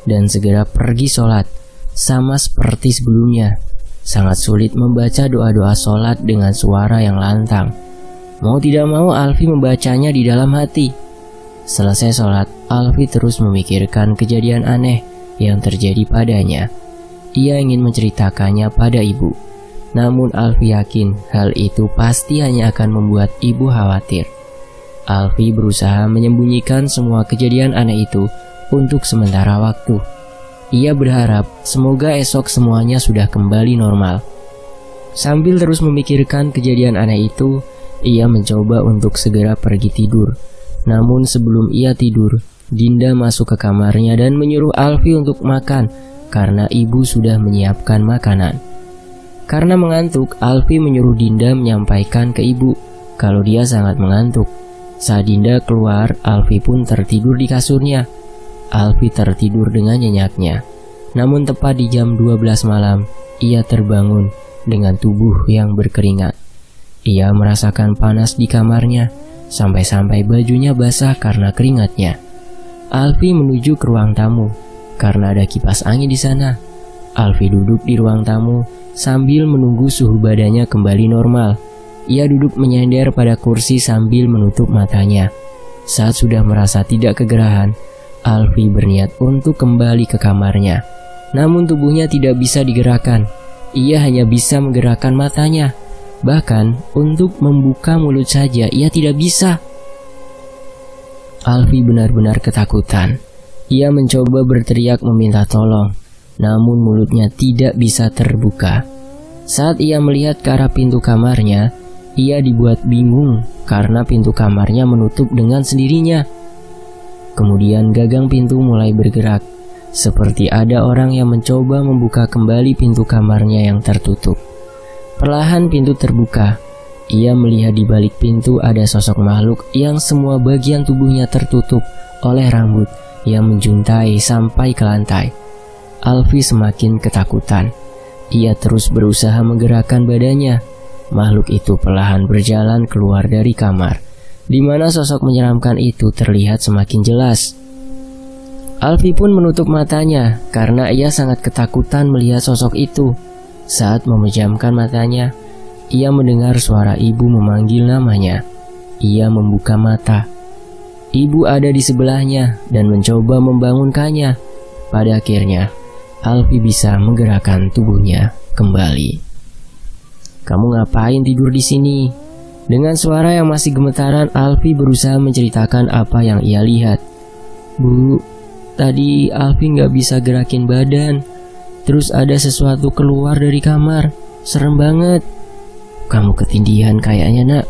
dan segera pergi sholat. Sama seperti sebelumnya, sangat sulit membaca doa-doa sholat dengan suara yang lantang. Mau tidak mau Alfi membacanya di dalam hati. Selesai sholat, Alfi terus memikirkan kejadian aneh yang terjadi padanya. Ia ingin menceritakannya pada ibu. Namun Alfi yakin hal itu pasti hanya akan membuat ibu khawatir. Alfi berusaha menyembunyikan semua kejadian aneh itu untuk sementara waktu. Ia berharap semoga esok semuanya sudah kembali normal. Sambil terus memikirkan kejadian aneh itu, ia mencoba untuk segera pergi tidur. Namun sebelum ia tidur, Dinda masuk ke kamarnya dan menyuruh Alfi untuk makan karena ibu sudah menyiapkan makanan. Karena mengantuk, Alfi menyuruh Dinda menyampaikan ke ibu kalau dia sangat mengantuk. Saat Dinda keluar, Alfi pun tertidur di kasurnya. Alfi tertidur dengan nyenyaknya. Namun tepat di jam 12 malam, ia terbangun dengan tubuh yang berkeringat. Ia merasakan panas di kamarnya, sampai-sampai bajunya basah karena keringatnya. Alfi menuju ke ruang tamu, karena ada kipas angin di sana. Alfi duduk di ruang tamu sambil menunggu suhu badannya kembali normal. Ia duduk menyender pada kursi sambil menutup matanya. Saat sudah merasa tidak kegerahan, Alfi berniat untuk kembali ke kamarnya. Namun tubuhnya tidak bisa digerakkan. Ia hanya bisa menggerakkan matanya. Bahkan untuk membuka mulut saja ia tidak bisa. Alfi benar-benar ketakutan. Ia mencoba berteriak meminta tolong, namun mulutnya tidak bisa terbuka. Saat ia melihat ke arah pintu kamarnya, ia dibuat bingung karena pintu kamarnya menutup dengan sendirinya. Kemudian gagang pintu mulai bergerak, seperti ada orang yang mencoba membuka kembali pintu kamarnya yang tertutup. Perlahan pintu terbuka. Ia melihat di balik pintu ada sosok makhluk yang semua bagian tubuhnya tertutup oleh rambut yang menjuntai sampai ke lantai. Alfi semakin ketakutan. Ia terus berusaha menggerakkan badannya. Makhluk itu perlahan berjalan keluar dari kamar, di mana sosok menyeramkan itu terlihat semakin jelas. Alfi pun menutup matanya karena ia sangat ketakutan melihat sosok itu. Saat memejamkan matanya, ia mendengar suara ibu memanggil namanya. Ia membuka mata. Ibu ada di sebelahnya dan mencoba membangunkannya. Pada akhirnya, Alfi bisa menggerakkan tubuhnya kembali. "Kamu ngapain tidur di sini?" Dengan suara yang masih gemetaran, Alfi berusaha menceritakan apa yang ia lihat. "Bu, tadi Alfi nggak bisa gerakin badan. Terus ada sesuatu keluar dari kamar. Serem banget." "Kamu ketindihan kayaknya, nak.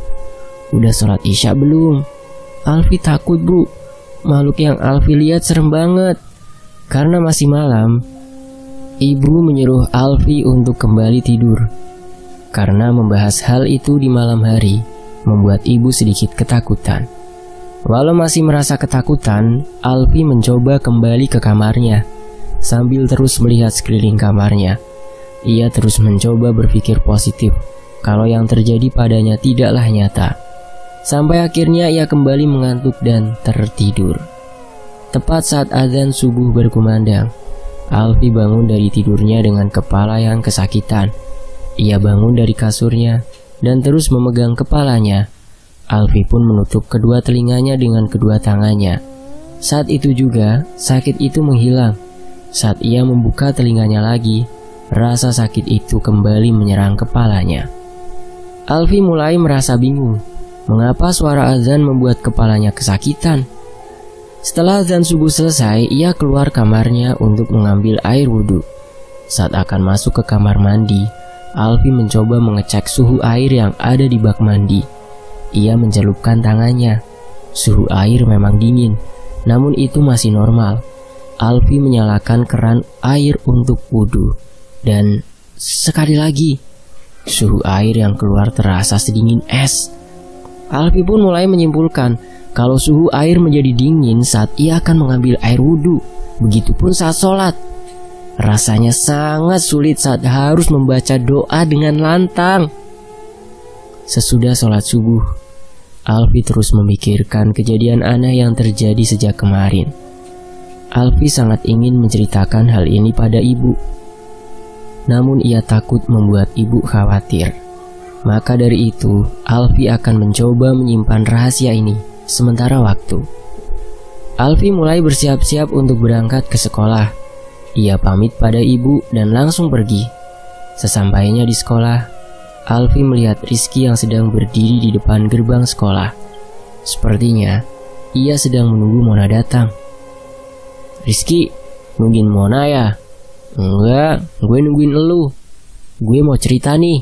Udah sholat Isya belum?" "Alfi takut, Bu. Makhluk yang Alfi lihat serem banget." Karena masih malam, ibu menyuruh Alfi untuk kembali tidur. Karena membahas hal itu di malam hari membuat ibu sedikit ketakutan. Walau masih merasa ketakutan, Alfi mencoba kembali ke kamarnya. Sambil terus melihat sekeliling kamarnya, ia terus mencoba berpikir positif kalau yang terjadi padanya tidaklah nyata. Sampai akhirnya ia kembali mengantuk dan tertidur. Tepat saat azan subuh berkumandang, Alfi bangun dari tidurnya dengan kepala yang kesakitan. Ia bangun dari kasurnya dan terus memegang kepalanya. Alfi pun menutup kedua telinganya dengan kedua tangannya. Saat itu juga sakit itu menghilang. Saat ia membuka telinganya lagi, rasa sakit itu kembali menyerang kepalanya. Alfi mulai merasa bingung, mengapa suara azan membuat kepalanya kesakitan. Setelah azan subuh selesai, ia keluar kamarnya untuk mengambil air wudhu. Saat akan masuk ke kamar mandi, Alfi mencoba mengecek suhu air yang ada di bak mandi. Ia mencelupkan tangannya. Suhu air memang dingin, namun itu masih normal. Alfi menyalakan keran air untuk wudhu. Dan sekali lagi, suhu air yang keluar terasa sedingin es. Alfi pun mulai menyimpulkan kalau suhu air menjadi dingin saat ia akan mengambil air wudhu. Begitupun saat sholat. Rasanya sangat sulit saat harus membaca doa dengan lantang. Sesudah sholat subuh, Alfi terus memikirkan kejadian aneh yang terjadi sejak kemarin. Alfi sangat ingin menceritakan hal ini pada ibu. Namun ia takut membuat ibu khawatir. Maka dari itu, Alfi akan mencoba menyimpan rahasia ini sementara waktu. Alfi mulai bersiap-siap untuk berangkat ke sekolah. Ia pamit pada ibu dan langsung pergi. Sesampainya di sekolah, Alfi melihat Rizky yang sedang berdiri di depan gerbang sekolah. Sepertinya ia sedang menunggu Mona datang. "Rizky, nungguin Mona ya?" "Enggak, gue nungguin elu. Gue mau cerita nih."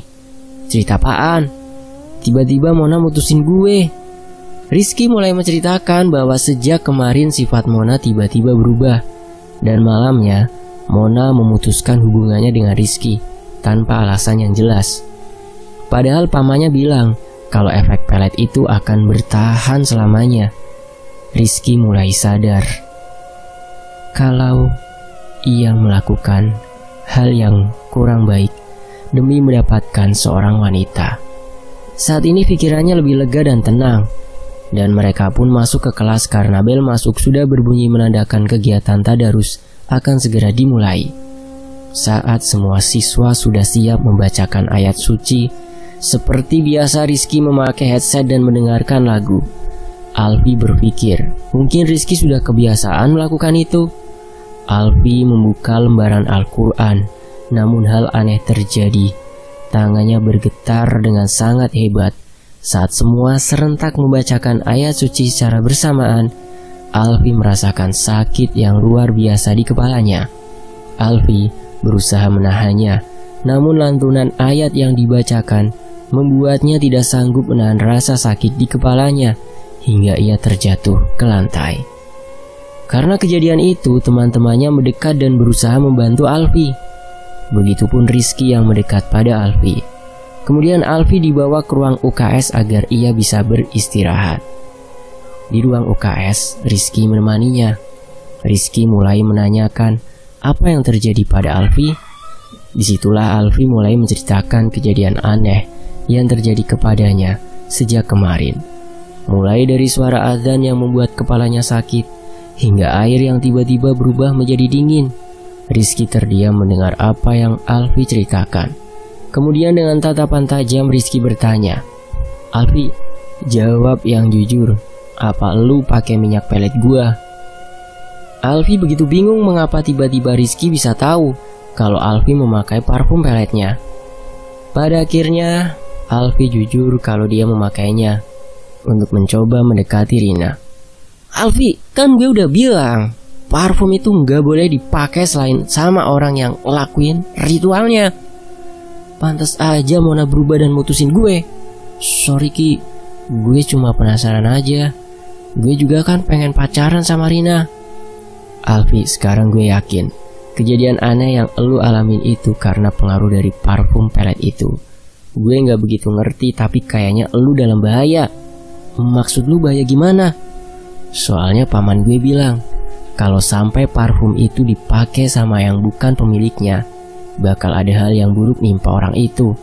"Cerita apaan?" "Tiba-tiba Mona mutusin gue." Rizky mulai menceritakan bahwa sejak kemarin sifat Mona tiba-tiba berubah. Dan malamnya, Mona memutuskan hubungannya dengan Rizky tanpa alasan yang jelas. Padahal pamannya bilang kalau efek pelet itu akan bertahan selamanya. Rizky mulai sadar kalau ia melakukan hal yang kurang baik demi mendapatkan seorang wanita. Saat ini pikirannya lebih lega dan tenang, dan mereka pun masuk ke kelas karena bel masuk sudah berbunyi menandakan kegiatan tadarus akan segera dimulai. Saat semua siswa sudah siap membacakan ayat suci, seperti biasa Rizky memakai headset dan mendengarkan lagu. Alfi berpikir mungkin Rizky sudah kebiasaan melakukan itu. Alfi membuka lembaran Al-Quran, namun hal aneh terjadi. Tangannya bergetar dengan sangat hebat. Saat semua serentak membacakan ayat suci secara bersamaan, Alfi merasakan sakit yang luar biasa di kepalanya. Alfi berusaha menahannya, namun lantunan ayat yang dibacakan membuatnya tidak sanggup menahan rasa sakit di kepalanya hingga ia terjatuh ke lantai. Karena kejadian itu, teman-temannya mendekat dan berusaha membantu Alfi. Begitupun Rizky yang mendekat pada Alfi. Kemudian Alfi dibawa ke ruang UKS agar ia bisa beristirahat. Di ruang UKS, Rizky menemaninya. Rizky mulai menanyakan apa yang terjadi pada Alfi. Disitulah Alfi mulai menceritakan kejadian aneh yang terjadi kepadanya sejak kemarin. Mulai dari suara azan yang membuat kepalanya sakit, hingga air yang tiba-tiba berubah menjadi dingin. Rizky terdiam mendengar apa yang Alfi ceritakan. Kemudian dengan tatapan tajam Rizky bertanya, "Alfi, jawab yang jujur. Apa lu pakai minyak pelet gua?" Alfi begitu bingung mengapa tiba-tiba Rizky bisa tahu kalau Alfi memakai parfum peletnya. Pada akhirnya Alfi jujur kalau dia memakainya untuk mencoba mendekati Rina. "Alfi, kan gue udah bilang parfum itu nggak boleh dipakai selain sama orang yang lakuin ritualnya. Pantas aja Mona berubah dan mutusin gue. Sorry Ki, gue cuma penasaran aja. Gue juga kan pengen pacaran sama Rina." Alfi, sekarang gue yakin kejadian aneh yang elu alamin itu karena pengaruh dari parfum pelet itu. Gue gak begitu ngerti, tapi kayaknya elu dalam bahaya. Maksud lu bahaya gimana? Soalnya paman gue bilang kalau sampai parfum itu dipakai sama yang bukan pemiliknya, bakal ada hal yang buruk nimpa orang itu.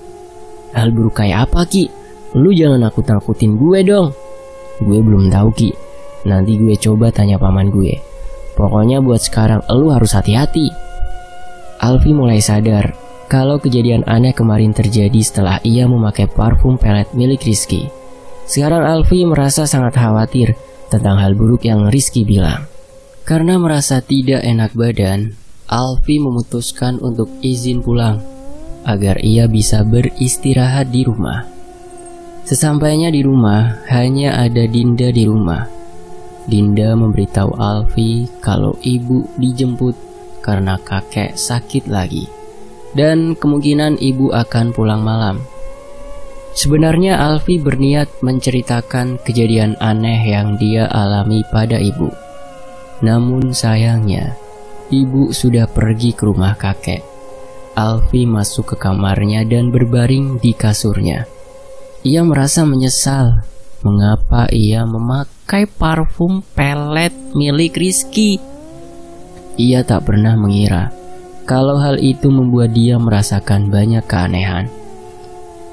Hal buruk kayak apa, Ki? Lu jangan nakut-nakutin gue dong. Gue belum tahu, Ki. Nanti gue coba tanya paman gue. Pokoknya buat sekarang elu harus hati-hati. Alfi mulai sadar kalau kejadian aneh kemarin terjadi setelah ia memakai parfum pelet milik Rizky. Sekarang Alfi merasa sangat khawatir tentang hal buruk yang Rizky bilang. Karena merasa tidak enak badan, Alfi memutuskan untuk izin pulang agar ia bisa beristirahat di rumah. Sesampainya di rumah, hanya ada Dinda di rumah. Dinda memberitahu Alfi kalau ibu dijemput karena kakek sakit lagi, dan kemungkinan ibu akan pulang malam. Sebenarnya Alfi berniat menceritakan kejadian aneh yang dia alami pada ibu. Namun sayangnya, ibu sudah pergi ke rumah kakek. Alfi masuk ke kamarnya dan berbaring di kasurnya. Ia merasa menyesal mengapa ia memakai parfum pelet milik Rizky. Ia tak pernah mengira kalau hal itu membuat dia merasakan banyak keanehan.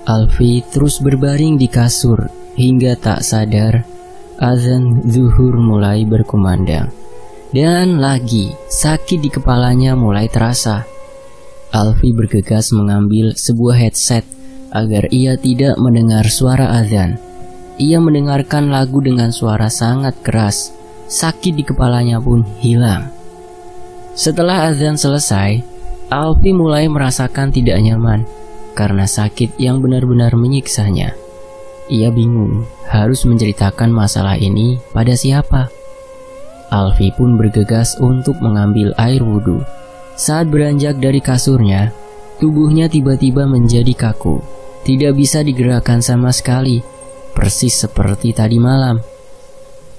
Alfi terus berbaring di kasur hingga tak sadar azan zuhur mulai berkumandang. Dan lagi sakit di kepalanya mulai terasa. Alfi bergegas mengambil sebuah headset agar ia tidak mendengar suara azan. Ia mendengarkan lagu dengan suara sangat keras. Sakit di kepalanya pun hilang. Setelah azan selesai, Alfi mulai merasakan tidak nyaman karena sakit yang benar-benar menyiksanya. Ia bingung harus menceritakan masalah ini pada siapa. Alfi pun bergegas untuk mengambil air wudhu. Saat beranjak dari kasurnya, tubuhnya tiba-tiba menjadi kaku. Tidak bisa digerakkan sama sekali, persis seperti tadi malam.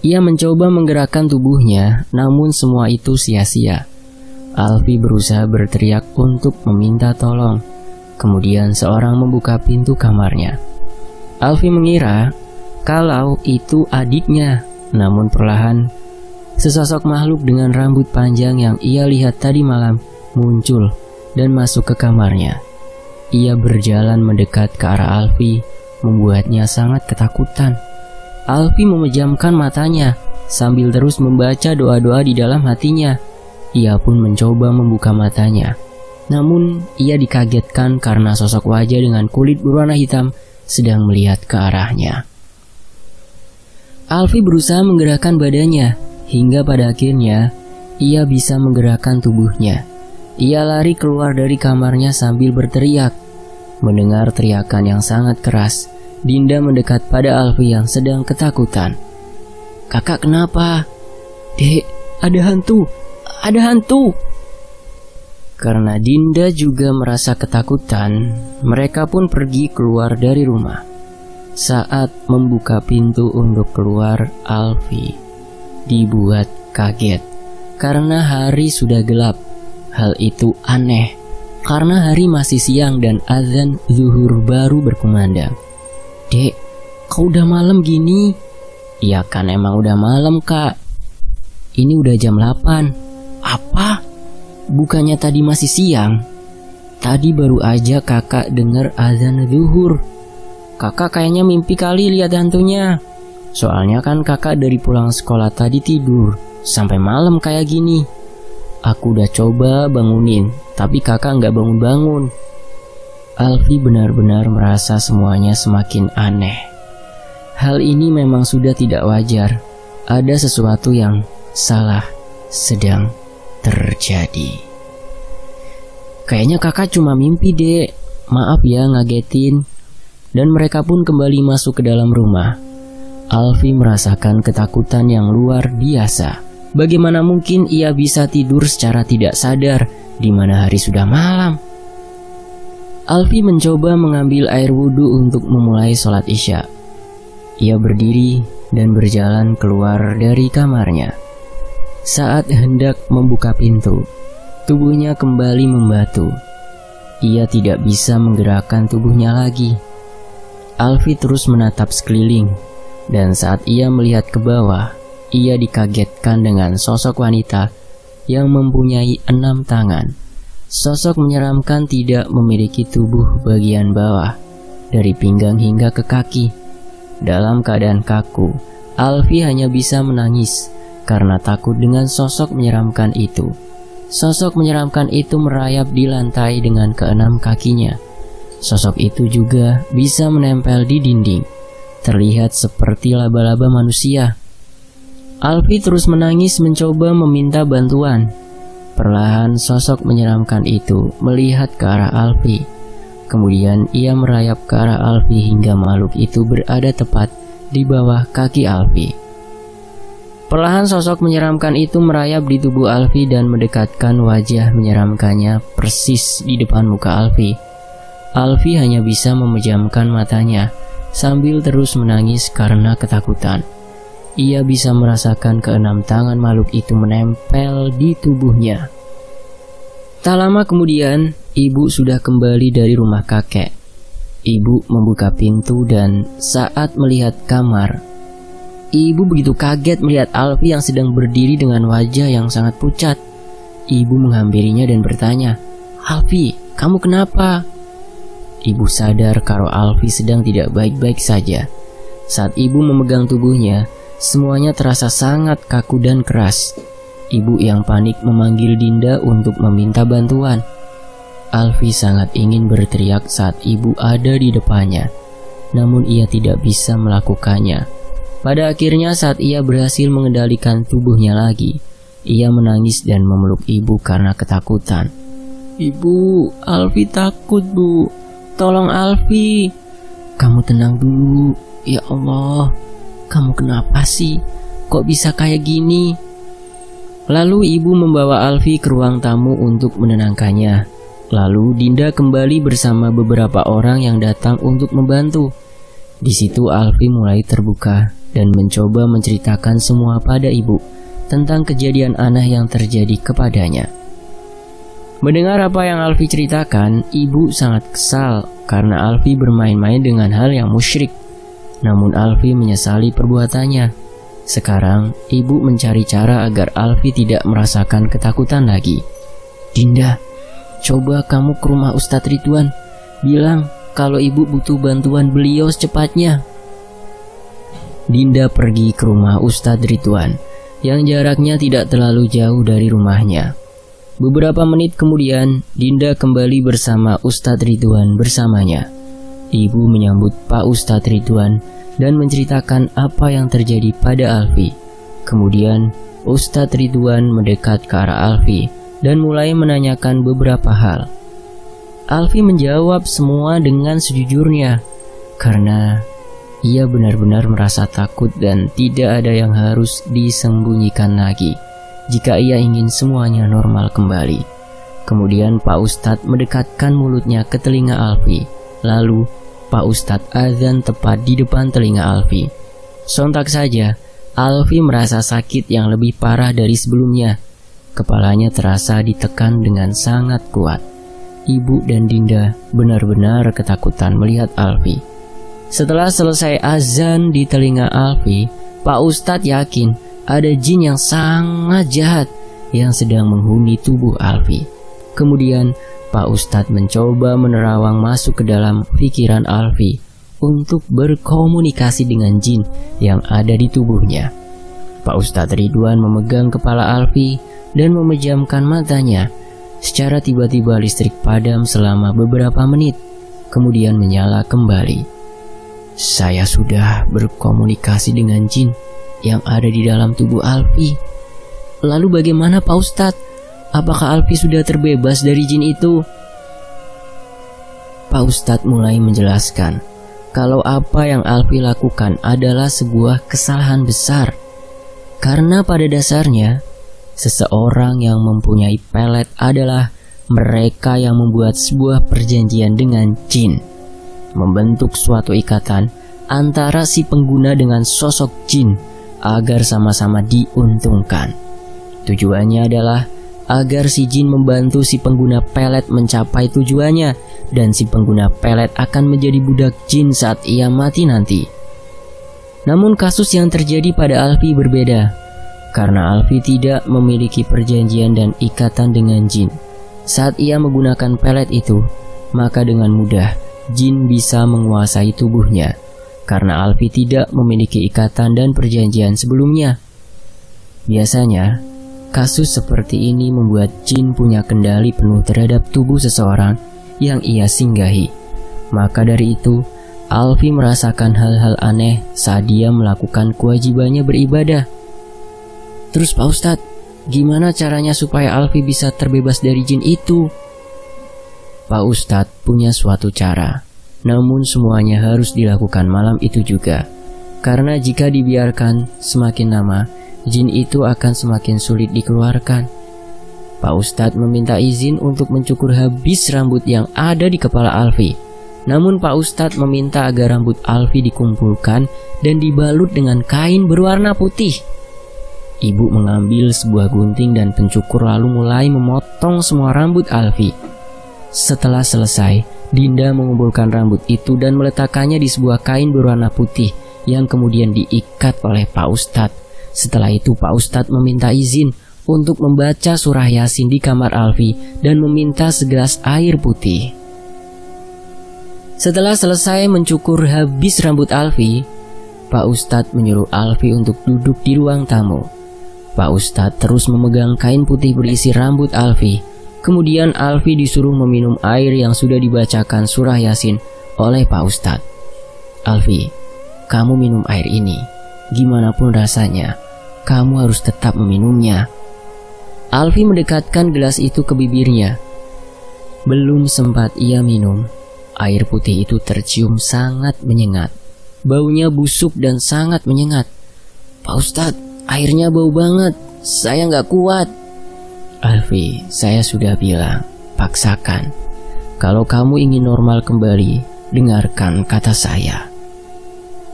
Ia mencoba menggerakkan tubuhnya, namun semua itu sia-sia. Alfi berusaha berteriak untuk meminta tolong. Kemudian seorang membuka pintu kamarnya. Alfi mengira kalau itu adiknya, namun perlahan sesosok makhluk dengan rambut panjang yang ia lihat tadi malam muncul dan masuk ke kamarnya. Ia berjalan mendekat ke arah Alfi, membuatnya sangat ketakutan. Alfi memejamkan matanya sambil terus membaca doa-doa di dalam hatinya. Ia pun mencoba membuka matanya. Namun ia dikagetkan karena sosok wajah dengan kulit berwarna hitam sedang melihat ke arahnya. Alfi berusaha menggerakkan badannya hingga pada akhirnya ia bisa menggerakkan tubuhnya. Ia lari keluar dari kamarnya sambil berteriak. Mendengar teriakan yang sangat keras, Dinda mendekat pada Alfi yang sedang ketakutan. "Kakak kenapa?" "Dek, ada hantu, ada hantu." Karena Dinda juga merasa ketakutan, mereka pun pergi keluar dari rumah. Saat membuka pintu untuk keluar, Alfi dibuat kaget karena hari sudah gelap. Hal itu aneh karena hari masih siang dan azan zuhur baru berkumandang. "Dek, kau udah malam gini?" "Iya kan, emang udah malam, Kak. Ini udah jam 8. "Apa? Bukannya tadi masih siang? Tadi baru aja kakak dengar azan zuhur." "Kakak kayaknya mimpi kali lihat hantunya. Soalnya kan kakak dari pulang sekolah tadi tidur sampai malam kayak gini. Aku udah coba bangunin, tapi kakak nggak bangun-bangun." Alfi benar-benar merasa semuanya semakin aneh. Hal ini memang sudah tidak wajar. Ada sesuatu yang salah sedang terjadi. "Kayaknya kakak cuma mimpi, Dek. Maaf ya ngagetin." Dan mereka pun kembali masuk ke dalam rumah. Alfi merasakan ketakutan yang luar biasa. Bagaimana mungkin ia bisa tidur secara tidak sadar di mana hari sudah malam? Alfi mencoba mengambil air wudhu untuk memulai sholat isya. Ia berdiri dan berjalan keluar dari kamarnya. Saat hendak membuka pintu, tubuhnya kembali membatu. Ia tidak bisa menggerakkan tubuhnya lagi. Alfi terus menatap sekeliling, dan saat ia melihat ke bawah, ia dikagetkan dengan sosok wanita yang mempunyai 6 tangan. Sosok menyeramkan tidak memiliki tubuh bagian bawah, dari pinggang hingga ke kaki. Dalam keadaan kaku, Alfi hanya bisa menangis karena takut dengan sosok menyeramkan itu. Sosok menyeramkan itu merayap di lantai dengan ke-6 kakinya. Sosok itu juga bisa menempel di dinding, terlihat seperti laba-laba manusia. Alfi terus menangis mencoba meminta bantuan. Perlahan sosok menyeramkan itu melihat ke arah Alfi. Kemudian ia merayap ke arah Alfi hingga makhluk itu berada tepat di bawah kaki Alfi. Perlahan sosok menyeramkan itu merayap di tubuh Alfi dan mendekatkan wajah menyeramkannya persis di depan muka Alfi. Alfi hanya bisa memejamkan matanya sambil terus menangis karena ketakutan. Ia bisa merasakan ke-6 tangan makhluk itu menempel di tubuhnya. Tak lama kemudian, ibu sudah kembali dari rumah kakek. Ibu membuka pintu dan saat melihat kamar, ibu begitu kaget melihat Alfi yang sedang berdiri dengan wajah yang sangat pucat. Ibu menghampirinya dan bertanya, "Alfi, kamu kenapa?" Ibu sadar kalau Alfi sedang tidak baik-baik saja. Saat ibu memegang tubuhnya, semuanya terasa sangat kaku dan keras. Ibu yang panik memanggil Dinda untuk meminta bantuan. Alfi sangat ingin berteriak saat ibu ada di depannya, namun ia tidak bisa melakukannya. Pada akhirnya saat ia berhasil mengendalikan tubuhnya lagi, ia menangis dan memeluk ibu karena ketakutan. "Ibu, Alfi takut, Bu. Tolong Alfi." "Kamu tenang dulu. Ya Allah, kamu kenapa sih? Kok bisa kayak gini?" Lalu ibu membawa Alfi ke ruang tamu untuk menenangkannya. Lalu Dinda kembali bersama beberapa orang yang datang untuk membantu. Di situ Alfi mulai terbuka dan mencoba menceritakan semua pada ibu tentang kejadian aneh yang terjadi kepadanya. Mendengar apa yang Alfi ceritakan, ibu sangat kesal karena Alfi bermain-main dengan hal yang musyrik. Namun Alfi menyesali perbuatannya. Sekarang ibu mencari cara agar Alfi tidak merasakan ketakutan lagi. "Dinda, coba kamu ke rumah Ustadz Ridwan. Bilang kalau ibu butuh bantuan beliau secepatnya." Dinda pergi ke rumah Ustadz Ridwan yang jaraknya tidak terlalu jauh dari rumahnya. Beberapa menit kemudian, Dinda kembali bersama Ustadz Ridwan bersamanya. Ibu menyambut Pak Ustadz Ridwan dan menceritakan apa yang terjadi pada Alfi. Kemudian, Ustadz Ridwan mendekat ke arah Alfi dan mulai menanyakan beberapa hal. Alfi menjawab semua dengan sejujurnya, karena ia benar-benar merasa takut dan tidak ada yang harus disembunyikan lagi jika ia ingin semuanya normal kembali. Kemudian Pak Ustadz mendekatkan mulutnya ke telinga Alfi. Lalu Pak Ustadz azan tepat di depan telinga Alfi. Sontak saja Alfi merasa sakit yang lebih parah dari sebelumnya. Kepalanya terasa ditekan dengan sangat kuat. Ibu dan Dinda benar-benar ketakutan melihat Alfi. Setelah selesai azan di telinga Alfi, Pak Ustadz yakin ada jin yang sangat jahat yang sedang menghuni tubuh Alfi. Kemudian Pak Ustadz mencoba menerawang masuk ke dalam pikiran Alfi untuk berkomunikasi dengan jin yang ada di tubuhnya. Pak Ustadz Ridwan memegang kepala Alfi dan memejamkan matanya. Secara tiba-tiba listrik padam selama beberapa menit, kemudian menyala kembali. "Saya sudah berkomunikasi dengan jin yang ada di dalam tubuh Alfi." "Lalu bagaimana Pak Ustadz? Apakah Alfi sudah terbebas dari jin itu?" Pak Ustadz mulai menjelaskan kalau apa yang Alfi lakukan adalah sebuah kesalahan besar. Karena pada dasarnya, seseorang yang mempunyai pelet adalah mereka yang membuat sebuah perjanjian dengan jin, membentuk suatu ikatan antara si pengguna dengan sosok jin agar sama-sama diuntungkan. Tujuannya adalah agar si jin membantu si pengguna pelet mencapai tujuannya, dan si pengguna pelet akan menjadi budak jin saat ia mati nanti. Namun kasus yang terjadi pada Alfi berbeda, karena Alfi tidak memiliki perjanjian dan ikatan dengan jin. Saat ia menggunakan pelet itu, maka dengan mudah jin bisa menguasai tubuhnya, karena Alfi tidak memiliki ikatan dan perjanjian sebelumnya. Biasanya, kasus seperti ini membuat jin punya kendali penuh terhadap tubuh seseorang yang ia singgahi. Maka dari itu, Alfi merasakan hal-hal aneh saat dia melakukan kewajibannya beribadah. Terus Pak Ustadz, gimana caranya supaya Alfi bisa terbebas dari jin itu? Pak Ustadz punya suatu cara, namun semuanya harus dilakukan malam itu juga. Karena jika dibiarkan semakin lama, jin itu akan semakin sulit dikeluarkan. Pak Ustadz meminta izin untuk mencukur habis rambut yang ada di kepala Alfi. Namun Pak Ustadz meminta agar rambut Alfi dikumpulkan dan dibalut dengan kain berwarna putih. Ibu mengambil sebuah gunting dan pencukur lalu mulai memotong semua rambut Alfi. Setelah selesai, Dinda mengumpulkan rambut itu dan meletakkannya di sebuah kain berwarna putih yang kemudian diikat oleh Pak Ustadz. Setelah itu Pak Ustadz meminta izin untuk membaca surah Yasin di kamar Alfi dan meminta segelas air putih. Setelah selesai mencukur habis rambut Alfi, Pak Ustadz menyuruh Alfi untuk duduk di ruang tamu. Pak Ustadz terus memegang kain putih berisi rambut Alfi. Kemudian Alfi disuruh meminum air yang sudah dibacakan surah Yasin oleh Pak Ustadz. Alfi, kamu minum air ini. Gimana pun rasanya, kamu harus tetap meminumnya. Alfi mendekatkan gelas itu ke bibirnya. Belum sempat ia minum, air putih itu tercium sangat menyengat. Baunya busuk dan sangat menyengat. Pak Ustadz, airnya bau banget. Saya nggak kuat. Alfi, saya sudah bilang, paksakan. Kalau kamu ingin normal kembali, dengarkan kata saya.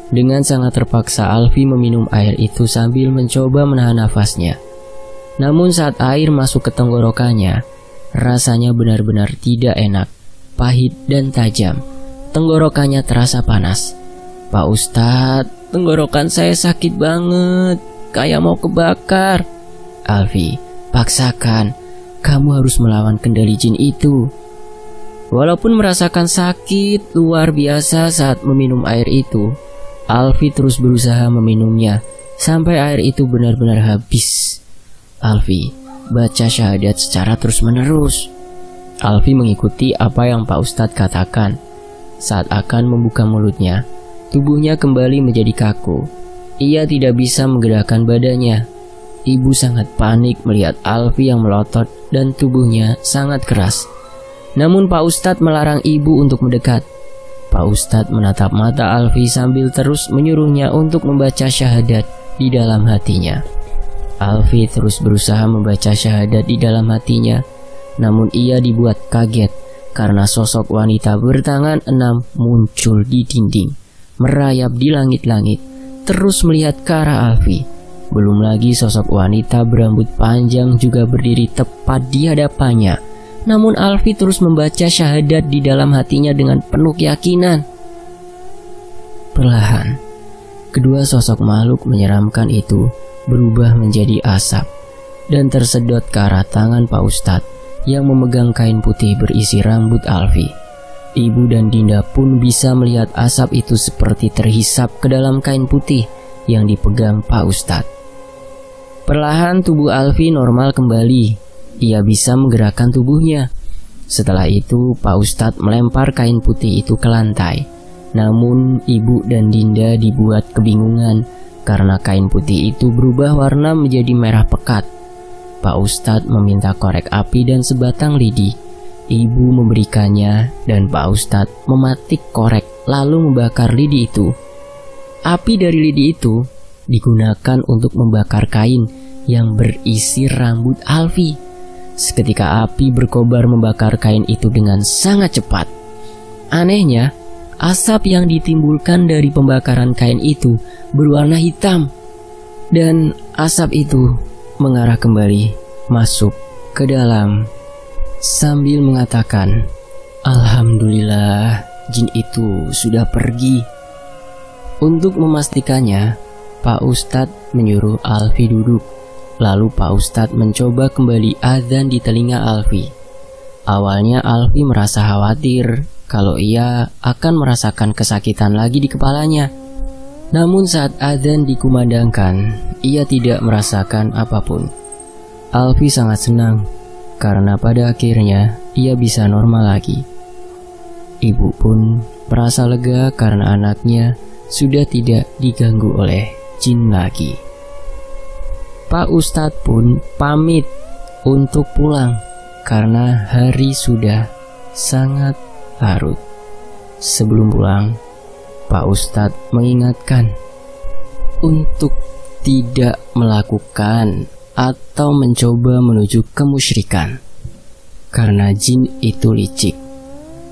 Dengan sangat terpaksa Alfi meminum air itu sambil mencoba menahan nafasnya. Namun saat air masuk ke tenggorokannya, rasanya benar-benar tidak enak, pahit dan tajam. Tenggorokannya terasa panas. Pak Ustadz, tenggorokan saya sakit banget, kayak mau kebakar. Alfi, paksakan, kamu harus melawan kendali jin itu. Walaupun merasakan sakit luar biasa saat meminum air itu, Alfi terus berusaha meminumnya sampai air itu benar-benar habis. Alfi baca syahadat secara terus-menerus. Alfi mengikuti apa yang Pak Ustadz katakan. Saat akan membuka mulutnya, tubuhnya kembali menjadi kaku. Ia tidak bisa menggerakkan badannya. Ibu sangat panik melihat Alfi yang melotot dan tubuhnya sangat keras. Namun Pak Ustadz melarang ibu untuk mendekat. Pak Ustadz menatap mata Alfi sambil terus menyuruhnya untuk membaca syahadat di dalam hatinya. Alfi terus berusaha membaca syahadat di dalam hatinya, namun ia dibuat kaget karena sosok wanita bertangan 6 muncul di dinding, merayap di langit-langit, terus melihat ke arah Alfi. Belum lagi sosok wanita berambut panjang juga berdiri tepat di hadapannya. Namun Alfi terus membaca syahadat di dalam hatinya dengan penuh keyakinan. Perlahan, kedua sosok makhluk menyeramkan itu berubah menjadi asap dan tersedot ke arah tangan Pak Ustadz yang memegang kain putih berisi rambut Alfi. Ibu dan Dinda pun bisa melihat asap itu seperti terhisap ke dalam kain putih yang dipegang Pak Ustadz. Perlahan tubuh Alfi normal kembali. Ia bisa menggerakkan tubuhnya. Setelah itu Pak Ustadz melempar kain putih itu ke lantai. Namun ibu dan Dinda dibuat kebingungan karena kain putih itu berubah warna menjadi merah pekat. Pak Ustadz meminta korek api dan sebatang lidi. Ibu memberikannya dan Pak Ustadz mematik korek lalu membakar lidi itu. Api dari lidi itu digunakan untuk membakar kain yang berisi rambut Alfi. Seketika api berkobar membakar kain itu dengan sangat cepat. Anehnya, asap yang ditimbulkan dari pembakaran kain itu berwarna hitam. Dan asap itu mengarah kembali masuk ke dalam sambil mengatakan, "Alhamdulillah, jin itu sudah pergi." Untuk memastikannya, Pak Ustadz menyuruh Alfi duduk. Lalu Pak Ustadz mencoba kembali azan di telinga Alfi. Awalnya Alfi merasa khawatir kalau ia akan merasakan kesakitan lagi di kepalanya. Namun saat azan dikumandangkan, ia tidak merasakan apapun. Alfi sangat senang karena pada akhirnya ia bisa normal lagi. Ibu pun merasa lega karena anaknya sudah tidak diganggu oleh jin lagi. Pak Ustadz pun pamit untuk pulang karena hari sudah sangat larut. Sebelum pulang, Pak Ustadz mengingatkan untuk tidak melakukan atau mencoba menuju kemusyrikan karena jin itu licik.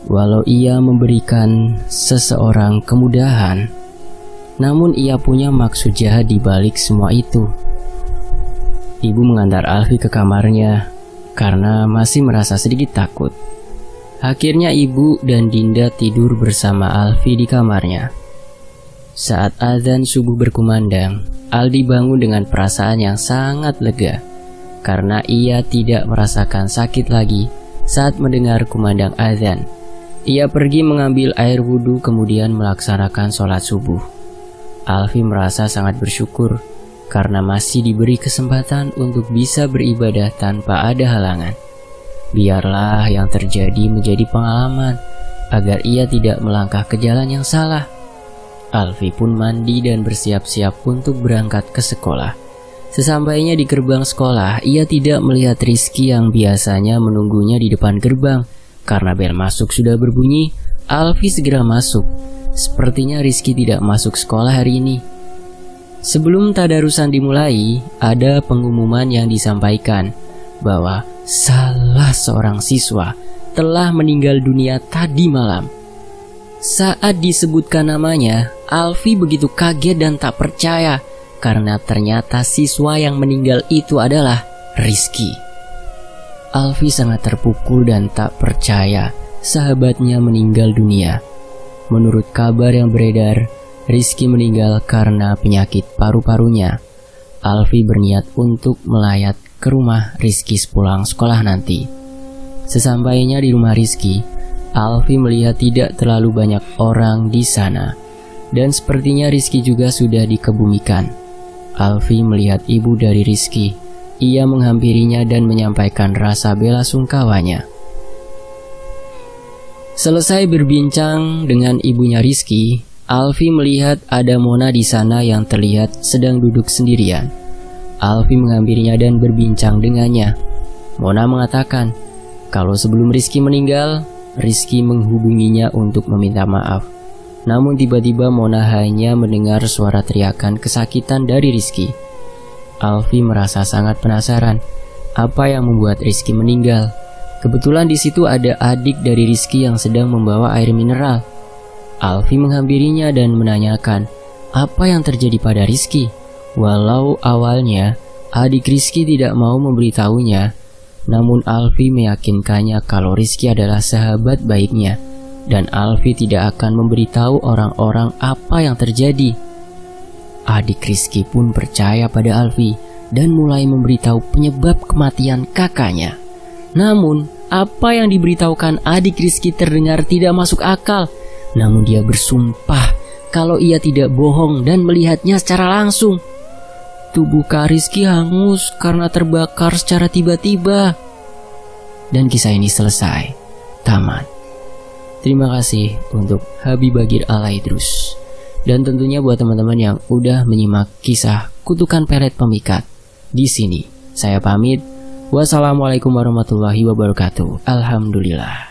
Walau ia memberikan seseorang kemudahan, namun ia punya maksud jahat di balik semua itu. Ibu mengantar Alfi ke kamarnya karena masih merasa sedikit takut. Akhirnya ibu dan Dinda tidur bersama Alfi di kamarnya. Saat azan subuh berkumandang, Aldi bangun dengan perasaan yang sangat lega karena ia tidak merasakan sakit lagi saat mendengar kumandang azan. Ia pergi mengambil air wudhu kemudian melaksanakan sholat subuh. Alfi merasa sangat bersyukur karena masih diberi kesempatan untuk bisa beribadah tanpa ada halangan. Biarlah yang terjadi menjadi pengalaman agar ia tidak melangkah ke jalan yang salah. Alfi pun mandi dan bersiap-siap untuk berangkat ke sekolah. Sesampainya di gerbang sekolah, ia tidak melihat Rizky yang biasanya menunggunya di depan gerbang. Karena bel masuk sudah berbunyi, Alfi segera masuk. Sepertinya Rizky tidak masuk sekolah hari ini. Sebelum tadarusan dimulai, ada pengumuman yang disampaikan bahwa salah seorang siswa telah meninggal dunia tadi malam. Saat disebutkan namanya, Alfi begitu kaget dan tak percaya karena ternyata siswa yang meninggal itu adalah Rizky. Alfi sangat terpukul dan tak percaya sahabatnya meninggal dunia. Menurut kabar yang beredar, Rizky meninggal karena penyakit paru-parunya. Alfi berniat untuk melayat ke rumah Rizky sepulang sekolah nanti. Sesampainya di rumah Rizky, Alfi melihat tidak terlalu banyak orang di sana. Dan sepertinya Rizky juga sudah dikebumikan. Alfi melihat ibu dari Rizky. Ia menghampirinya dan menyampaikan rasa bela sungkawanya. Selesai berbincang dengan ibunya Rizky, Alfi melihat ada Mona di sana yang terlihat sedang duduk sendirian. Alfi menghampirinya dan berbincang dengannya. Mona mengatakan kalau sebelum Rizky meninggal, Rizky menghubunginya untuk meminta maaf. Namun tiba-tiba Mona hanya mendengar suara teriakan kesakitan dari Rizky. Alfi merasa sangat penasaran apa yang membuat Rizky meninggal. Kebetulan di situ ada adik dari Rizky yang sedang membawa air mineral. Alfi menghampirinya dan menanyakan apa yang terjadi pada Rizky. Walau awalnya adik Rizky tidak mau memberitahunya, namun Alfi meyakinkannya kalau Rizky adalah sahabat baiknya dan Alfi tidak akan memberitahu orang-orang apa yang terjadi. Adik Rizky pun percaya pada Alfi dan mulai memberitahu penyebab kematian kakaknya. Namun, apa yang diberitahukan adik Rizky terdengar tidak masuk akal. Namun dia bersumpah kalau ia tidak bohong dan melihatnya secara langsung. Tubuh Kak Rizky hangus karena terbakar secara tiba-tiba. Dan kisah ini selesai. Tamat. Terima kasih untuk Habibagir Alaidrus. Dan tentunya buat teman-teman yang udah menyimak kisah Kutukan Pelet Pemikat. Di sini saya pamit. Wassalamualaikum warahmatullahi wabarakatuh. Alhamdulillah.